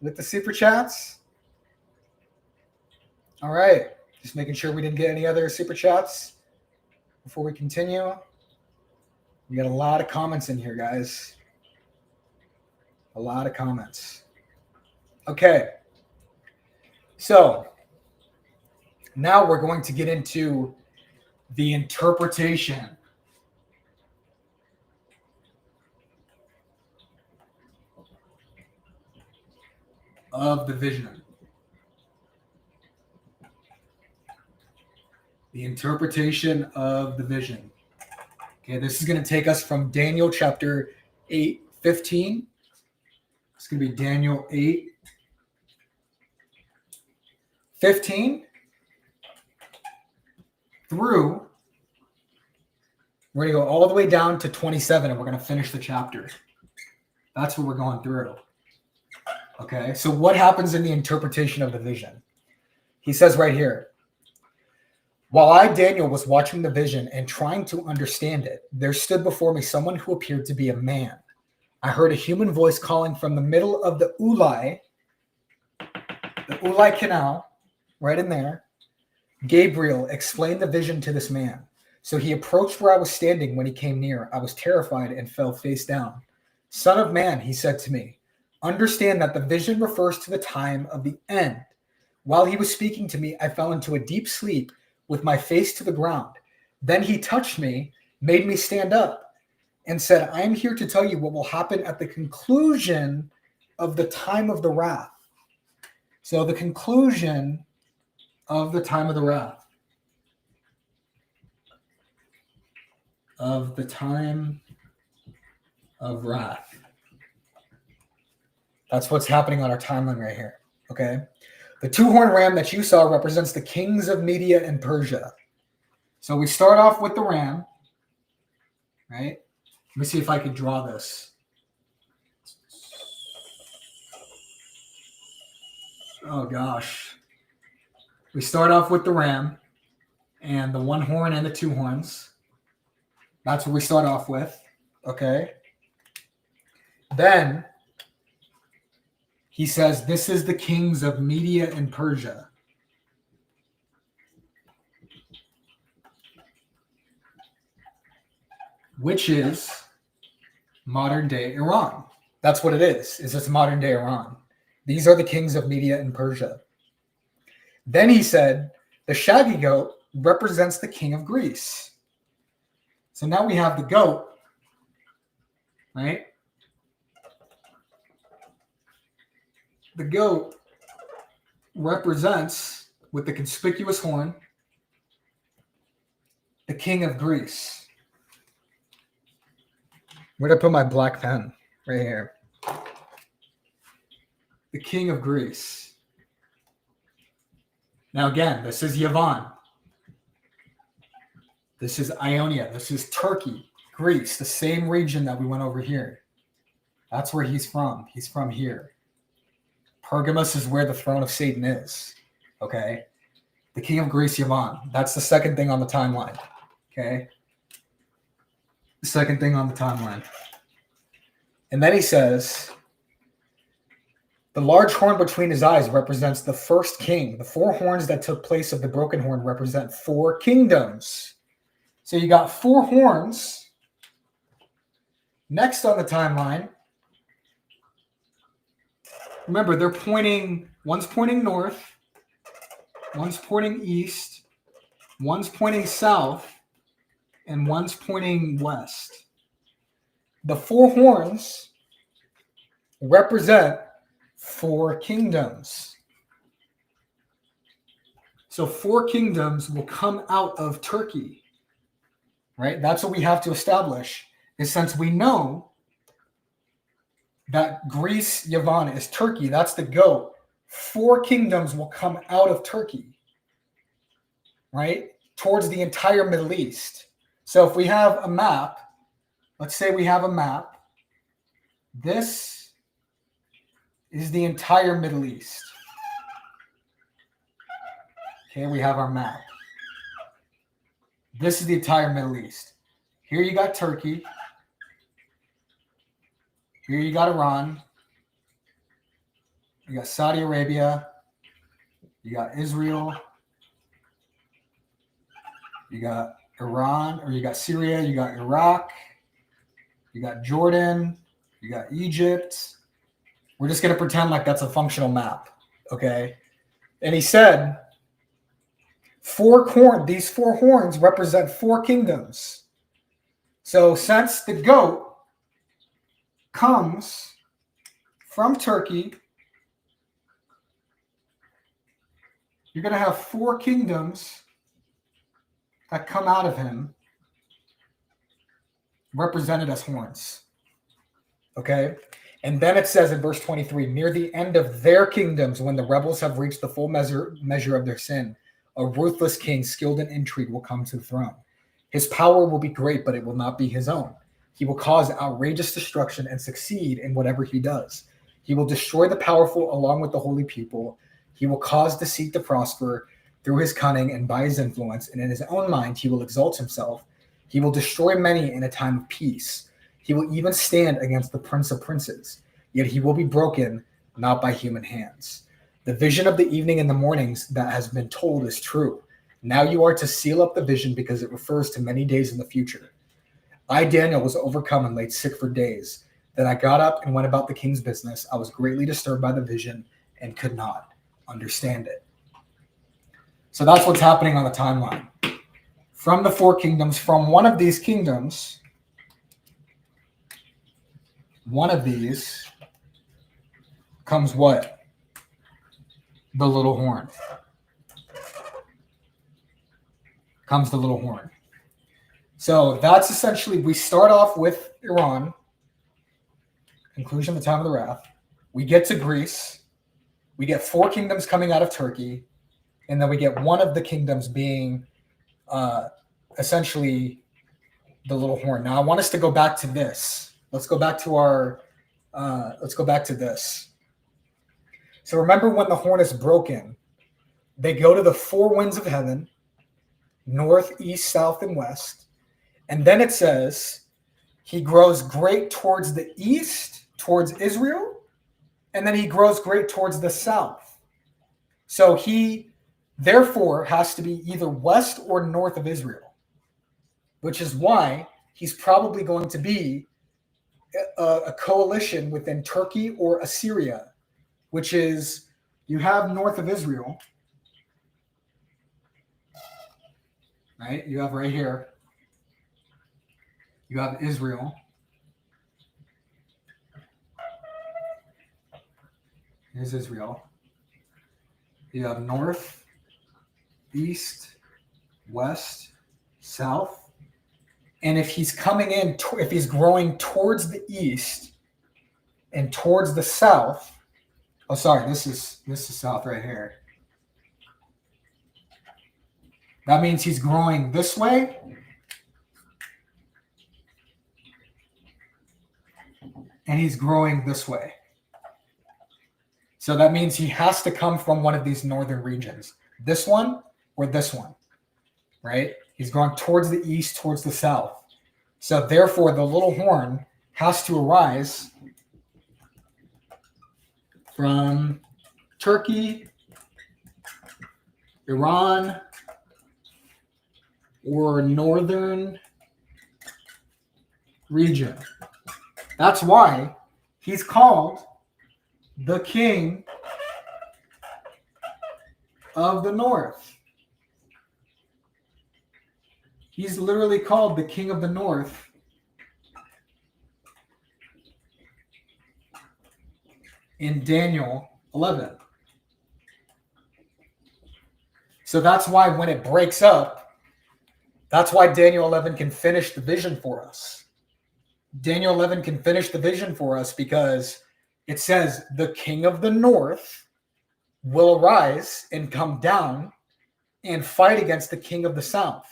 With the super chats. All right. Just making sure we didn't get any other super chats before we continue. We got a lot of comments in here, guys. A lot of comments. Okay. So now we're going to get into the interpretation of the vision. The interpretation of the vision. Okay, this is going to take us from Daniel chapter 8, 15. It's going to be Daniel 8, 15 through, we're going to go all the way down to 27, and we're going to finish the chapter. That's what we're going through. Okay, so what happens in the interpretation of the vision? He says right here, while I, Daniel, was watching the vision and trying to understand it, there stood before me someone who appeared to be a man. I heard a human voice calling from the middle of the Ulai Canal, right in there. Gabriel explained the vision to this man. So he approached where I was standing. When he came near, I was terrified and fell face down. Son of man, he said to me, understand that the vision refers to the time of the end. While he was speaking to me, I fell into a deep sleep with my face to the ground. Then he touched me, made me stand up, and said, I am here to tell you what will happen at the conclusion of the time of the wrath. So the conclusion of the time of the wrath. Of the time of wrath. That's what's happening on our timeline right here. Okay. The two-horned ram that you saw represents the kings of Media and Persia. So we start off with the ram, right? Let me see if I can draw this. Oh, gosh. We start off with the ram. and the one horn and the two horns. That's what we start off with. Okay. Then he says, this is the kings of Media and Persia. Which is modern day Iran. That's what it is. It's modern day Iran. These are the kings of Media and Persia. Then he said, the shaggy goat represents the king of Greece. So now we have the goat, right? The goat represents, with the conspicuous horn, the king of Greece. Where'd I put my black pen? Right here. The king of Greece. Now again, this is Yavon. This is Ionia. This is Turkey, Greece, the same region that we went over here. That's where he's from. He's from here. Pergamus is where the throne of Satan is. Okay? The king of Greece, Yavon. That's the second thing on the timeline. Okay? The second thing on the timeline. And then he says, the large horn between his eyes represents the first king. The four horns that took place of the broken horn represent four kingdoms. So you got four horns. Next on the timeline, remember, they're pointing, one's pointing north, one's pointing east, one's pointing south, and one's pointing west. The four horns represent four kingdoms. So four kingdoms will come out of Turkey, right? That's what we have to establish, is since we know that Greece, Yavon, is Turkey, that's the goat. Four kingdoms will come out of Turkey, right? Towards the entire Middle East. So if we have a map, let's say we have a map. This is the entire Middle East. Okay, we have our map. This is the entire Middle East. Here you got Turkey. Here you got Iran. You got Saudi Arabia. You got Israel. You got Iran, or you got Syria. You got Iraq. You got Jordan. You got Egypt. We're just going to pretend like that's a functional map, okay? And he said, these four horns represent four kingdoms. So since the goat comes from Turkey, you're going to have four kingdoms that come out of him represented as horns. Okay? And then it says in verse 23, near the end of their kingdoms, when the rebels have reached the full measure of their sin, a ruthless king skilled in intrigue will come to the throne. His power will be great, but it will not be his own. He will cause outrageous destruction and succeed in whatever he does. He will destroy the powerful along with the holy people. He will cause deceit to prosper through his cunning and by his influence, and in his own mind he will exalt himself. He will destroy many in a time of peace. He will even stand against the prince of princes, yet he will be broken, not by human hands. The vision of the evening and the mornings that has been told is true. Now you are to seal up the vision because it refers to many days in the future. I, Daniel, was overcome and laid sick for days. Then I got up and went about the king's business. I was greatly disturbed by the vision and could not understand it. So that's what's happening on the timeline. From the four kingdoms, from one of these kingdoms, one of these comes what? The little horn. Comes the little horn. So that's essentially, we start off with Iran, conclusion of the time of the wrath. We get to Greece. We get four kingdoms coming out of Turkey. And then we get one of the kingdoms being essentially the little horn. Now I want us to go back to this. Let's go back to this. So remember, when the horn is broken, they go to the four winds of heaven north, east, south, and west. And then it says he grows great towards the east, towards Israel, and then he grows great towards the south. So he therefore has to be either west or north of Israel, which is why he's probably going to be a coalition within Turkey or Assyria, which is you have north of Israel, right? You have right here, you have Israel. Here's Israel. You have north, east, west, south. And if he's coming in, if he's growing towards the east and towards the south, oh, sorry, this is south right here. That means he's growing this way. And he's growing this way. So that means he has to come from one of these northern regions, this one or this one, right? He's going towards the east, towards the south. So therefore, the little horn has to arise from Turkey, Iran, or northern region. That's why he's called the King of the North. He's literally called the King of the North in Daniel 11. So that's why when it breaks up, that's why Daniel 11 can finish the vision for us. Daniel 11 can finish the vision for us because it says the King of the North will arise and come down and fight against the King of the South.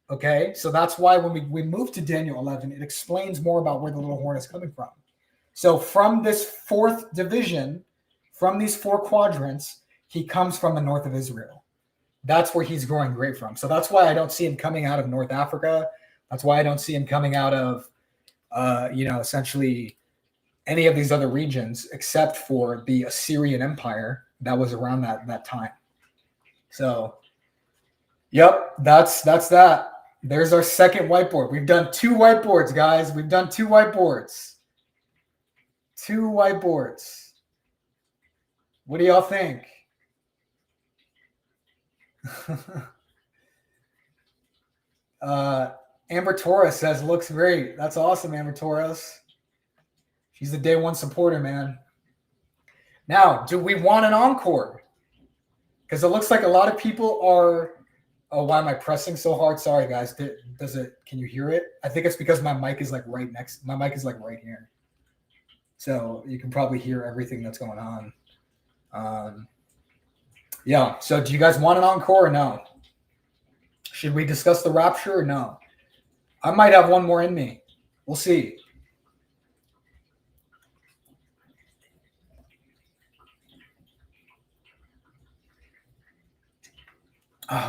Okay, so that's why when we move to Daniel 11, it explains more about where the little horn is coming from. So from this fourth division, from these four quadrants, he comes from the north of Israel. That's where he's growing great from. So that's why I don't see him coming out of North Africa. That's why I don't see him coming out of, essentially any of these other regions except for the Assyrian Empire that was around that time. So, yep, that's that. There's our second whiteboard. We've done 2 whiteboards, guys. We've done 2 whiteboards. 2 whiteboards. What do y'all think? Amber Torres says, looks great. That's awesome, Amber Torres. She's a day one supporter, man. Now, do we want an encore? Because it looks like a lot of people are. Oh, why am I pressing so hard? Sorry, guys. Can you hear it? I think it's because my mic is like right next. My mic is like right here. So you can probably hear everything that's going on. Yeah. So do you guys want an encore or no? Should we discuss the rapture or no? I might have one more in me. We'll see.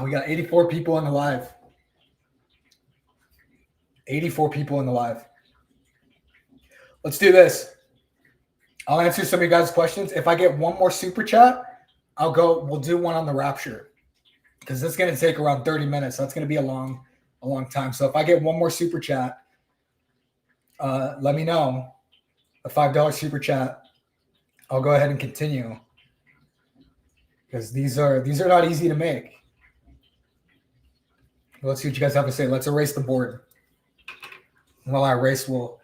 We got 84 people in the live. 84 people in the live. Let's do this. I'll answer some of you guys' questions. If I get one more super chat, we'll do one on the rapture. Because it's going to take around 30 minutes. That's going to be a long time. So if I get one more super chat, let me know. A $5 super chat. I'll go ahead and continue. Because these are not easy to make. Let's see what you guys have to say. Let's erase the board. While I erase, we'll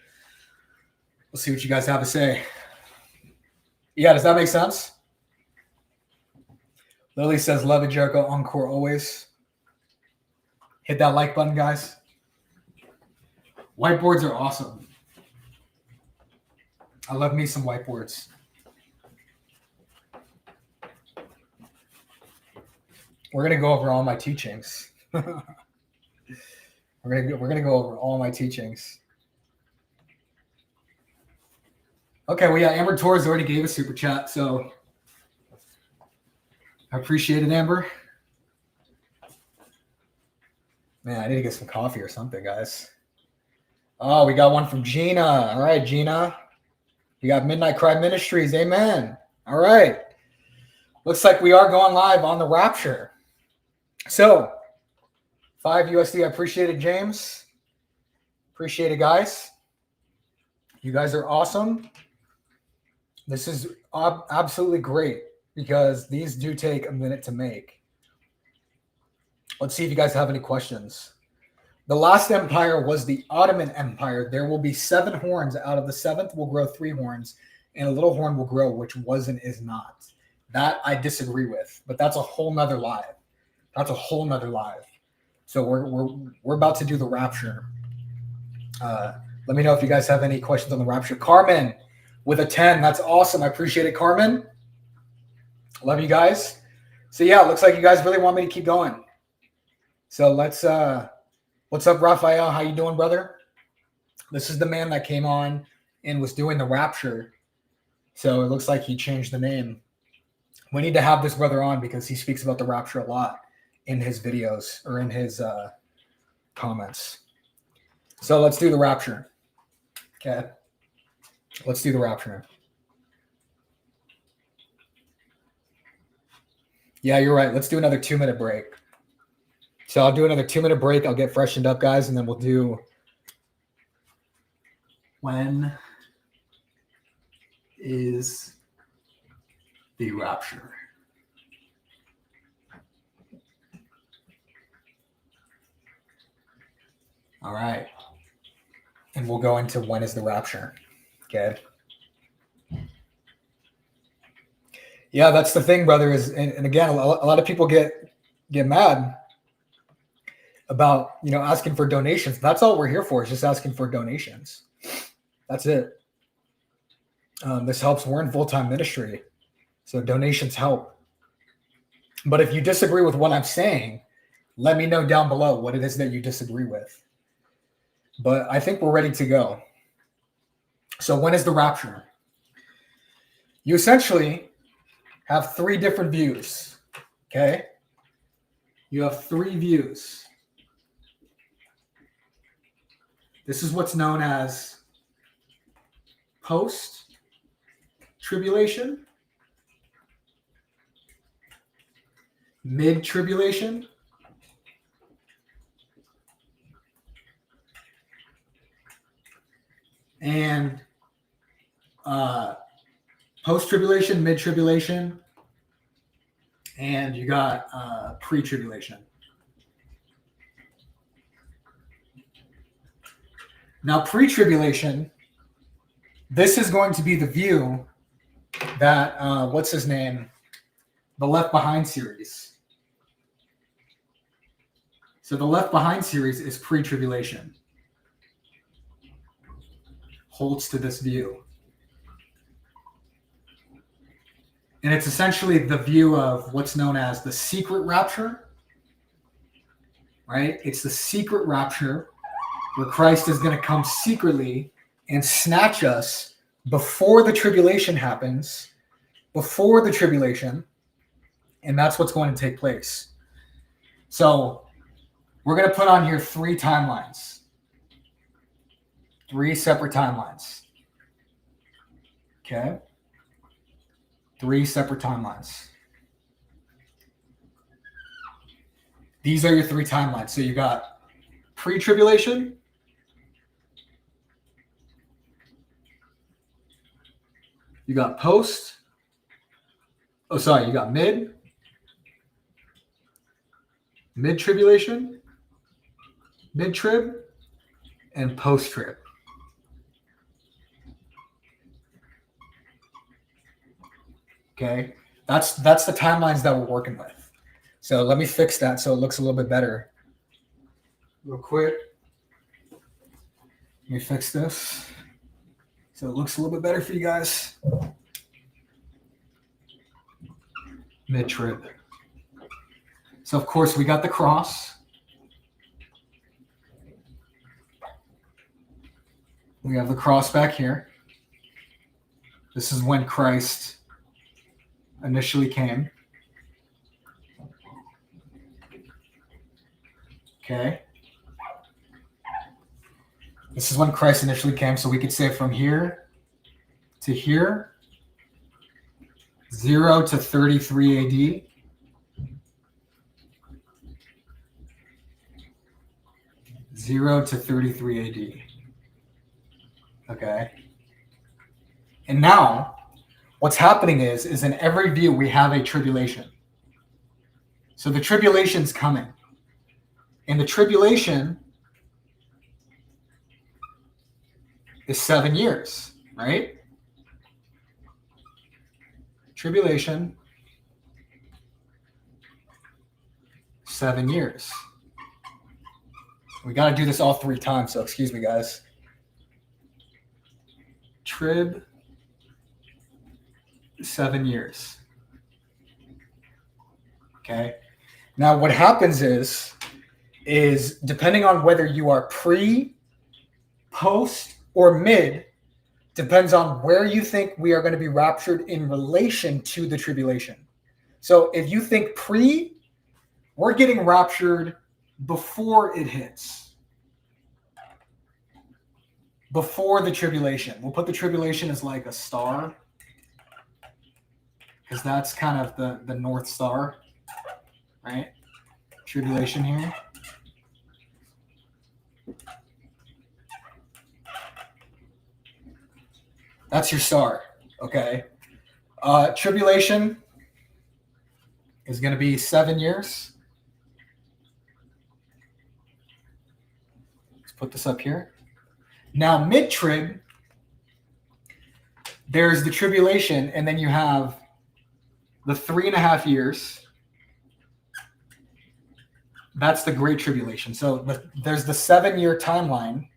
see what you guys have to say. Yeah, does that make sense? Lily says, love it, Jericho. Encore always. Hit that like button, guys. Whiteboards are awesome. I love me some whiteboards. We're going to go over all my teachings. We're gonna go over all my teachings. Okay, well, yeah, Amber Torres already gave a super chat, so I appreciate it, Amber. Man, I need to get some coffee or something, guys. Oh, we got one from Gina. All right, Gina. We got Midnight Cry Ministries. Amen. All right. Looks like we are going live on the Rapture. So, 5 USD. I appreciate it, James. Appreciate it, guys. You guys are awesome. This is absolutely great because these do take a minute to make. Let's see if you guys have any questions. The last empire was the Ottoman Empire. There will be 7 horns. Out of the 7th will grow 3 horns, and a little horn will grow, which was and is not. That I disagree with, but that's a whole nother live. That's a whole nother live. So we're about to do the Rapture. Let me know if you guys have any questions on the Rapture. Carmen with a 10. That's awesome. I appreciate it, Carmen. Love you guys. So yeah, it looks like you guys really want me to keep going. So let's what's up, Raphael? How you doing, brother? This is the man that came on and was doing the Rapture. So it looks like he changed the name. We need to have this brother on because he speaks about the Rapture a lot in his videos or in his comments. So let's do the Rapture. Okay. Let's do the Rapture. Yeah, you're right. Let's do another 2-minute break. So I'll do another 2-minute break. I'll get freshened up, guys, and then we'll do when is the Rapture? All right. And we'll go into when is the Rapture. Okay. Yeah, that's the thing, brother. Is and again, a lot of people get mad about asking for donations. That's all we're here for, is just asking for donations. That's it. This helps. We're in full-time ministry, so donations help. But if you disagree with what I'm saying, let me know down below what it is that you disagree with. But I think we're ready to go. So when is the Rapture? You essentially have 3 different views. Okay? You have 3 views. This is what's known as post-tribulation, mid-tribulation, and post-tribulation, mid-tribulation, and you got pre-tribulation. Now, pre-tribulation, this is going to be the view that, what's his name? The Left Behind series. So the Left Behind series is pre-tribulation. Holds to this view. And it's essentially the view of what's known as the secret rapture. Right? It's the secret rapture where Christ is going to come secretly and snatch us before the tribulation happens, before the tribulation, and that's what's going to take place. So we're going to put on here 3 timelines, 3 separate timelines. Okay? 3 separate timelines. These are your 3 timelines. So you got pre-tribulation, you got you got mid-tribulation, mid-trib, and post-trib. Okay, that's the timelines that we're working with. So let me fix that so it looks a little bit better. Real quick. Let me fix this so it looks a little bit better for you guys. Mid-trib. So of course we got the cross. We have the cross back here. This is when Christ initially came. Okay. This is when Christ initially came, so we could say from here to here, 0 to 33 AD. 0 to 33 AD. Okay. And now, what's happening is in every view we have a tribulation. So the tribulation's coming. And the tribulation is 7 years, right? Tribulation, 7 years. We got to do this all 3 times, so excuse me, guys. Trib, 7 years. Okay. Now, what happens is depending on whether you are pre, post, or mid, depends on where you think we are going to be raptured in relation to the tribulation. So if you think pre, we're getting raptured before it hits. Before the tribulation. We'll put the tribulation as like a star, because that's kind of the North Star, right? Tribulation here. That's your star, okay? Tribulation is going to be 7 years. Let's put this up here. Now, mid-trib, there's the tribulation, and then you have the 3.5 years. That's the Great Tribulation. So there's the 7-year timeline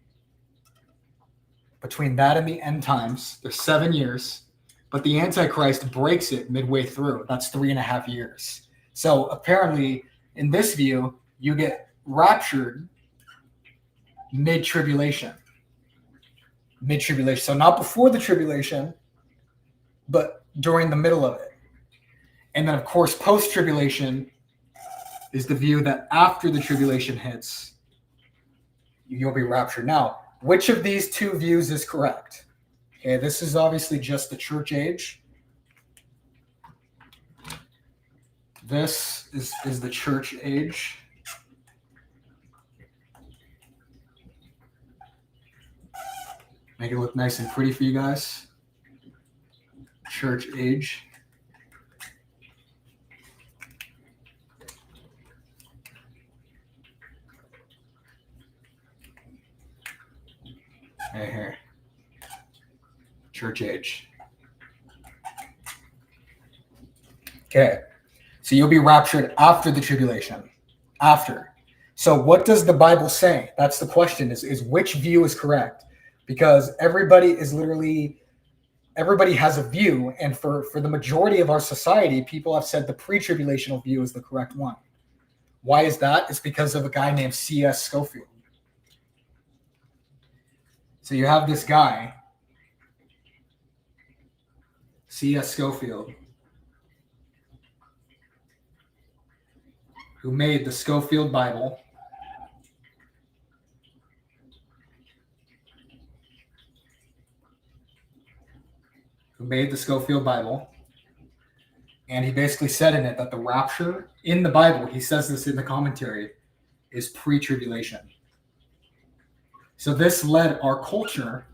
between that and the end times. There's 7 years, but the Antichrist breaks it midway through. That's 3.5 years. So apparently, in this view, you get raptured mid-tribulation. Mid-tribulation. So not before the tribulation, but during the middle of it. And then, of course, post-tribulation is the view that after the tribulation hits, you'll be raptured. Now, which of these 2 views is correct? Okay, this is obviously just the church age. This is the church age. Make it look nice and pretty for you guys. Church age. Right here. Church age. Okay. So you'll be raptured after the tribulation. After. So what does the Bible say? That's the question, is which view is correct? Because everybody has a view, and for the majority of our society, people have said the pre-tribulational view is the correct one. Why is that? It's because of a guy named C.S. Scofield. So you have this guy, C.S. Scofield, who made the Scofield Bible. And he basically said in it that the rapture in the Bible, he says this in the commentary, is pre-tribulation. So this led our culture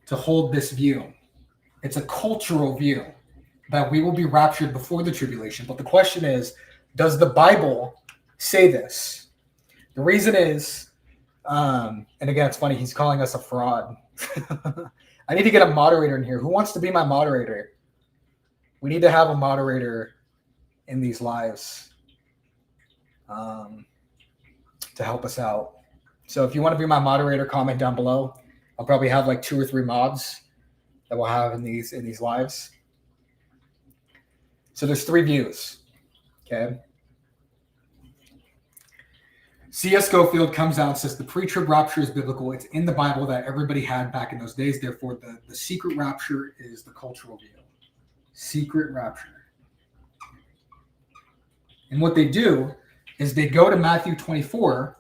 to hold this view. It's a cultural view that we will be raptured before the tribulation. But the question is, does the Bible say this? The reason is, and again, it's funny, he's calling us a fraud. I need to get a moderator in here. Who wants to be my moderator? We need to have a moderator in these lives to help us out. So if you want to be my moderator, comment down below. I'll probably have like 2 or 3 mods that we'll have in these lives. So there's 3 views. Okay. C.S. Scofield comes out and says the pre-trib rapture is biblical. It's in the Bible that everybody had back in those days. Therefore, the secret rapture is the cultural view. Secret rapture. And what they do is they go to Matthew 24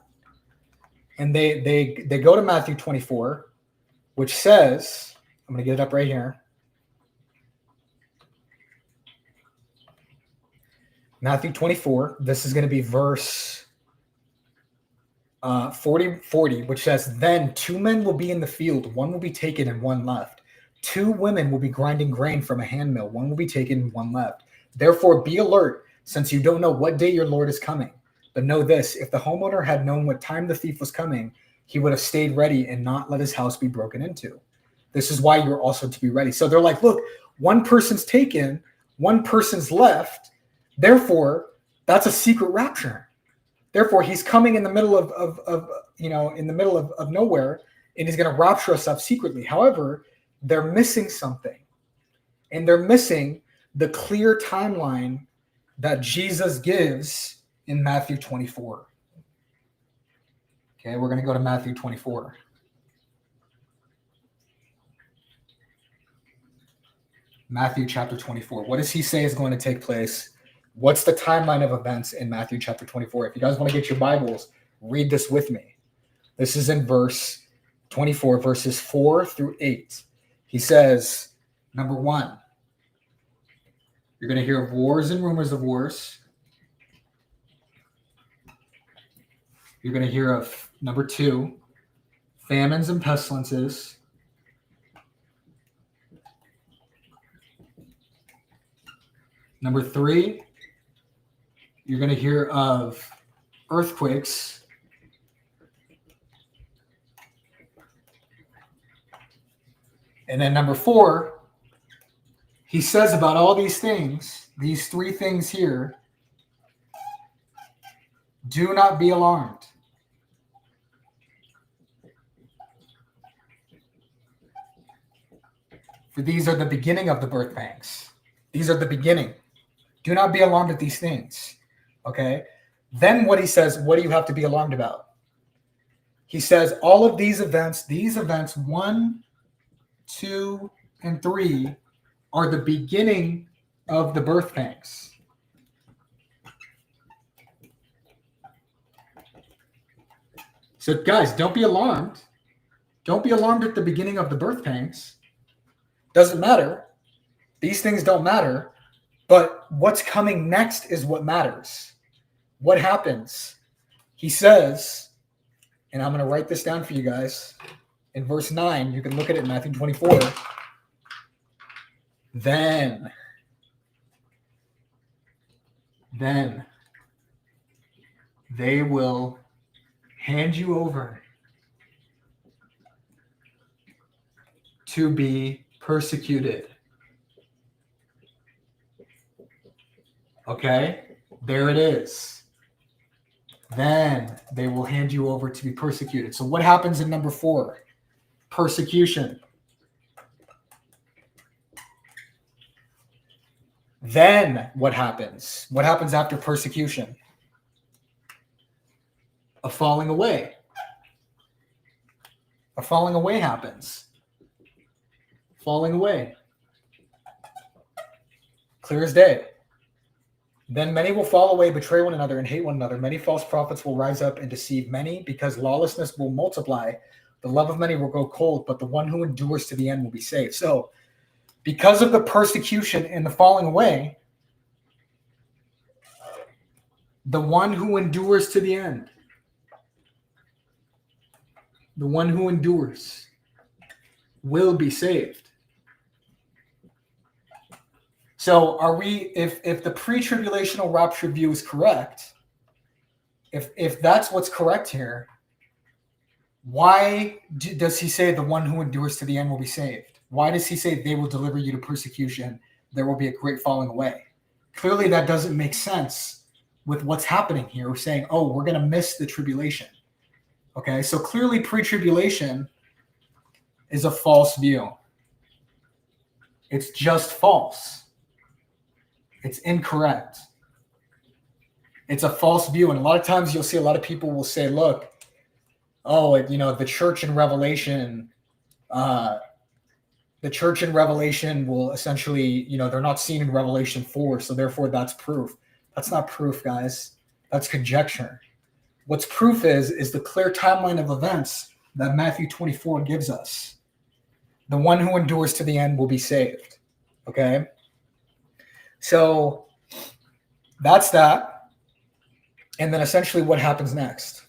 and they go to Matthew 24, which says, I'm going to get it up right here. Matthew 24, this is going to be verse 40, which says, then 2 men will be in the field, one will be taken and one left. 2 women will be grinding grain from a handmill, one will be taken and one left. Therefore, be alert, since you don't know what day your Lord is coming. But know this, if the homeowner had known what time the thief was coming, he would have stayed ready and not let his house be broken into. This is why you're also to be ready. So they're like, look, one person's taken, one person's left. Therefore, that's a secret rapture. Therefore, he's coming in the middle of nowhere, and he's going to rapture us up secretly. However, they're missing something, and they're missing the clear timeline that Jesus gives in Matthew 24. Okay, we're going to go to Matthew 24. Matthew chapter 24. What does he say is going to take place? What's the timeline of events in Matthew chapter 24? If you guys want to get your Bibles, read this with me. This is in verse 24, verses 4 through 8. He says, number 1, you're going to hear of wars and rumors of wars. You're going to hear of, number 2, famines and pestilences. Number 3, you're going to hear of earthquakes. And then number 4, he says about all these things, these 3 things here, do not be alarmed. For these are the beginning of the birth pangs. These are the beginning. Do not be alarmed at these things. Okay? Then what he says, what do you have to be alarmed about? He says all of these events 1, 2, and 3 are the beginning of the birth pangs. So guys, don't be alarmed. Don't be alarmed at the beginning of the birth pangs. Doesn't matter. These things don't matter. But what's coming next is what matters. What happens? He says, and I'm going to write this down for you guys. In verse 9, you can look at it in Matthew 24. Then they will hand you over to be persecuted. Okay, there it is. Then they will hand you over to be persecuted. So what happens in number 4? Persecution. Then what happens? What happens after persecution? A falling away. A falling away happens. Falling away. Clear as day. Then many will fall away, betray one another, and hate one another. Many false prophets will rise up and deceive many, because lawlessness will multiply. The love of many will go cold, but the one who endures to the end will be saved. So, because of the persecution and the falling away, the one who endures to the end, the one who endures, will be saved. So are we, if the pre-tribulational rapture view is correct, if that's what's correct here, why does he say the one who endures to the end will be saved? Why does he say they will deliver you to persecution? There will be a great falling away. Clearly that doesn't make sense with what's happening here. We're saying, oh, we're going to miss the tribulation. Okay, so clearly pre-tribulation is a false view. It's just false. It's incorrect. It's a false view. And a lot of times you'll see a lot of people will say, look, oh, the church in Revelation, will essentially, they're not seen in Revelation 4. So therefore that's proof. That's not proof, guys. That's conjecture. What's proof is the clear timeline of events that Matthew 24 gives us. The one who endures to the end will be saved. Okay? So that's that. And then essentially what happens next?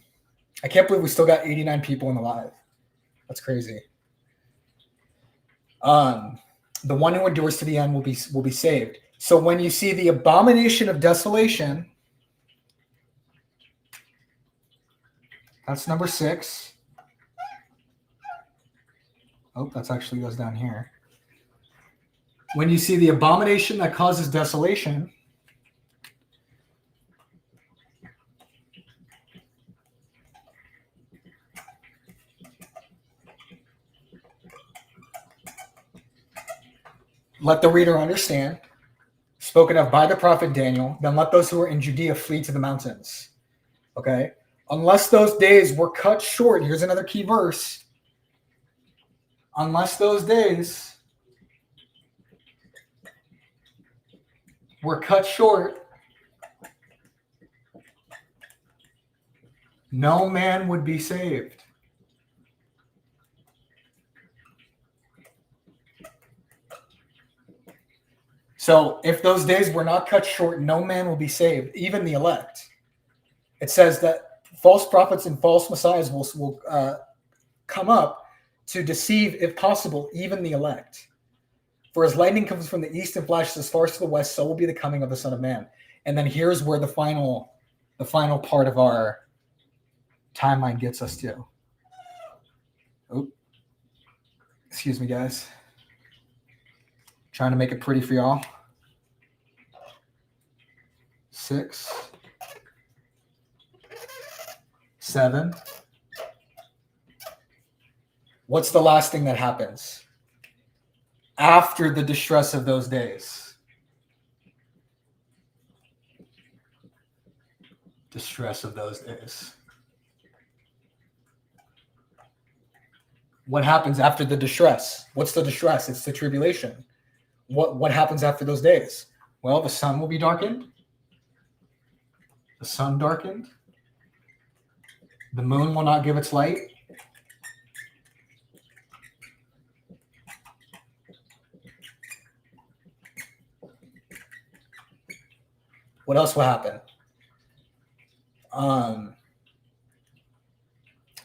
I can't believe we still got 89 people in the live. That's crazy. The one who endures to the end will be saved. So when you see the abomination of desolation, that's number 6. Oh, that's actually goes down here. When you see the abomination that causes desolation, let the reader understand, spoken of by the prophet Daniel, then let those who are in Judea flee to the mountains. Okay? Unless those days were cut short, here's another key verse. Unless those days were cut short, no man would be saved. So if those days were not cut short, no man will be saved, even the elect. It says that false prophets and false messiahs will come up to deceive, if possible, even the elect. For as lightning comes from the east and flashes as far as to the west, so will be the coming of the Son of Man. And then here's where the final part of our timeline gets us to. Oh, excuse me, guys. Trying to make it pretty for y'all. 6, 7. What's the last thing that happens after the distress of those days? Distress of those days. What happens after the distress? What's the distress? It's the tribulation. What happens after those days? Well, the sun will be darkened. The sun darkened. The moon will not give its light. What else will happen?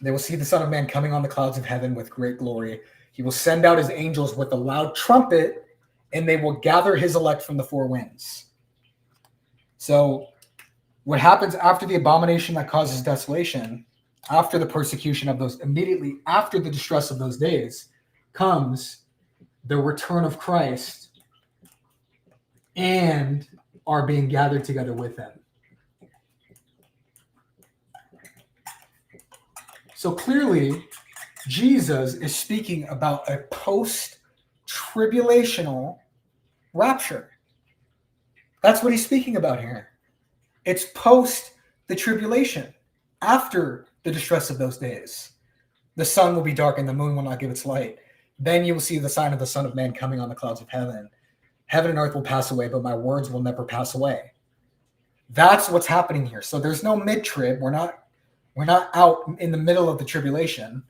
They will see the Son of Man coming on the clouds of heaven with great glory. He will send out his angels with a loud trumpet, and they will gather his elect from the four winds. So what happens after the abomination that causes desolation, after the persecution of those, immediately after the distress of those days, comes the return of Christ and are being gathered together with him. So clearly, Jesus is speaking about a post-tribulational rapture. That's what he's speaking about here. It's post the tribulation, after the distress of those days. The sun will be dark and the moon will not give its light. Then you will see the sign of the Son of Man coming on the clouds of heaven. Heaven and earth will pass away, but my words will never pass away. That's what's happening here. So there's no mid-trib. We're not out in the middle of the tribulation.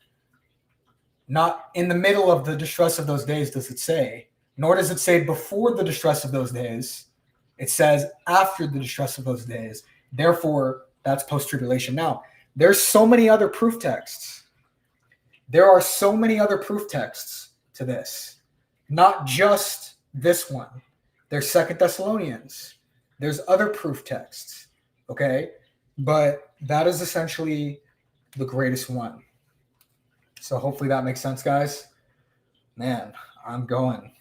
Not in the middle of the distress of those days, does it say. Nor does it say before the distress of those days. It says after the distress of those days. Therefore, that's post-tribulation. Now, there's so many other proof texts. There are so many other proof texts to this. Not just this one. There's 2 Thessalonians. There's other proof texts. Okay? But that is essentially the greatest one. So hopefully that makes sense, guys. Man, I'm going.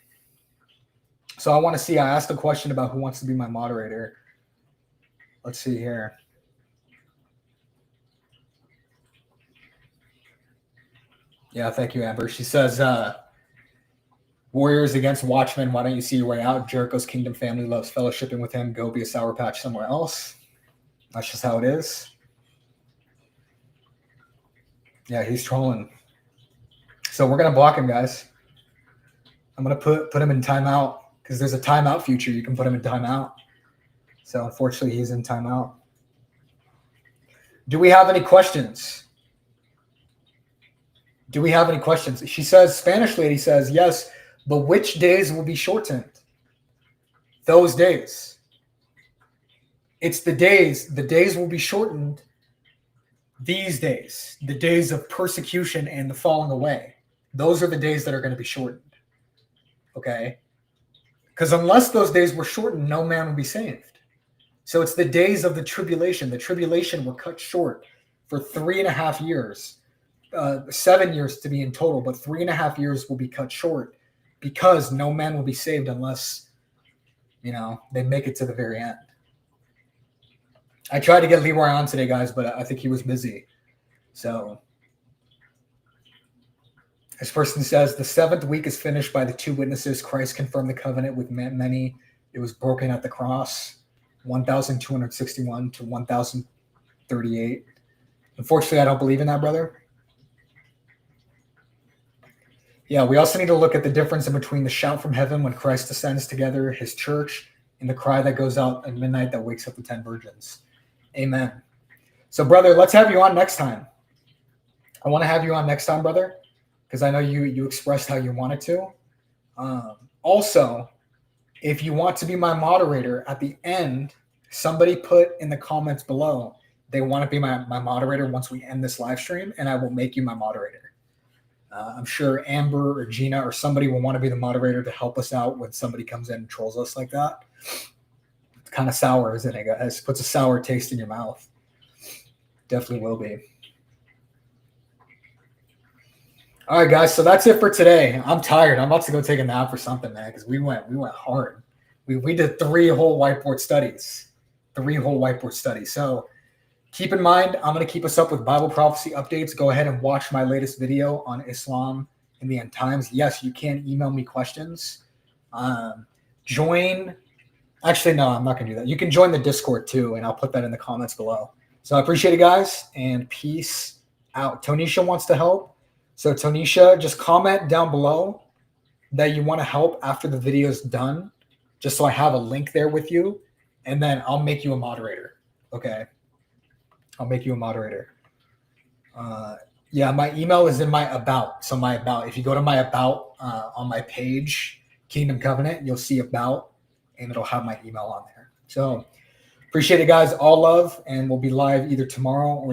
So I want to see, I asked a question about who wants to be my moderator. Let's see here. Yeah, thank you, Amber. She says, Warriors against Watchmen, why don't you see your way out? Jericho's kingdom family loves fellowshipping with him. Go be a Sour Patch somewhere else. That's just how it is. Yeah, he's trolling. So we're going to block him, guys. I'm going to put him in timeout because there's a timeout feature. You can put him in timeout. So unfortunately, he's in timeout. Do we have any questions? Do we have any questions? She says, Spanish lady says, yes, but which days will be shortened? Those days. It's the days will be shortened. These days, the days of persecution and the falling away. Those are the days that are going to be shortened. Okay? Because unless those days were shortened, no man would be saved. So it's the days of the tribulation. The tribulation were cut short for 3.5 years. 7 years to be in total, but 3.5 years will be cut short because no man will be saved unless, they make it to the very end. I tried to get Leroy on today, guys, but I think he was busy. So this person says, the 7th week is finished by the 2 witnesses. Christ confirmed the covenant with many. It was broken at the cross, 1,261 to 1,038. Unfortunately, I don't believe in that, brother. Yeah, we also need to look at the difference in between the shout from heaven when Christ descends together, his church, and the cry that goes out at midnight that wakes up the 10 virgins. Amen. So, brother, let's have you on next time. I want to have you on next time, brother, because I know you expressed how you wanted to. Also, if you want to be my moderator at the end, somebody put in the comments below they want to be my moderator once we end this live stream, and I will make you my moderator. I'm sure Amber or Gina or somebody will want to be the moderator to help us out when somebody comes in and trolls us like that. It's kind of sour, isn't it, guys? Puts a sour taste in your mouth. Definitely will be. All right, guys. So that's it for today. I'm tired. I'm about to go take a nap or something, man, because we went hard. We did 3 whole whiteboard studies. 3 whole whiteboard studies. So keep in mind, I'm going to keep us up with Bible prophecy updates. Go ahead and watch my latest video on Islam in the end times. Yes, you can email me questions. Actually, no, I'm not going to do that. You can join the Discord too, and I'll put that in the comments below. So I appreciate it, guys, and peace out. Tonisha wants to help. So Tonisha, just comment down below that you want to help after the video is done, just so I have a link there with you, and then I'll make you a moderator. Okay? I'll make you a moderator. Yeah, my email is in my about. So my about, if you go to my about on my page, Kingdom Covenant, you'll see about, and it'll have my email on there. So appreciate it, guys. All love, and we'll be live either tomorrow or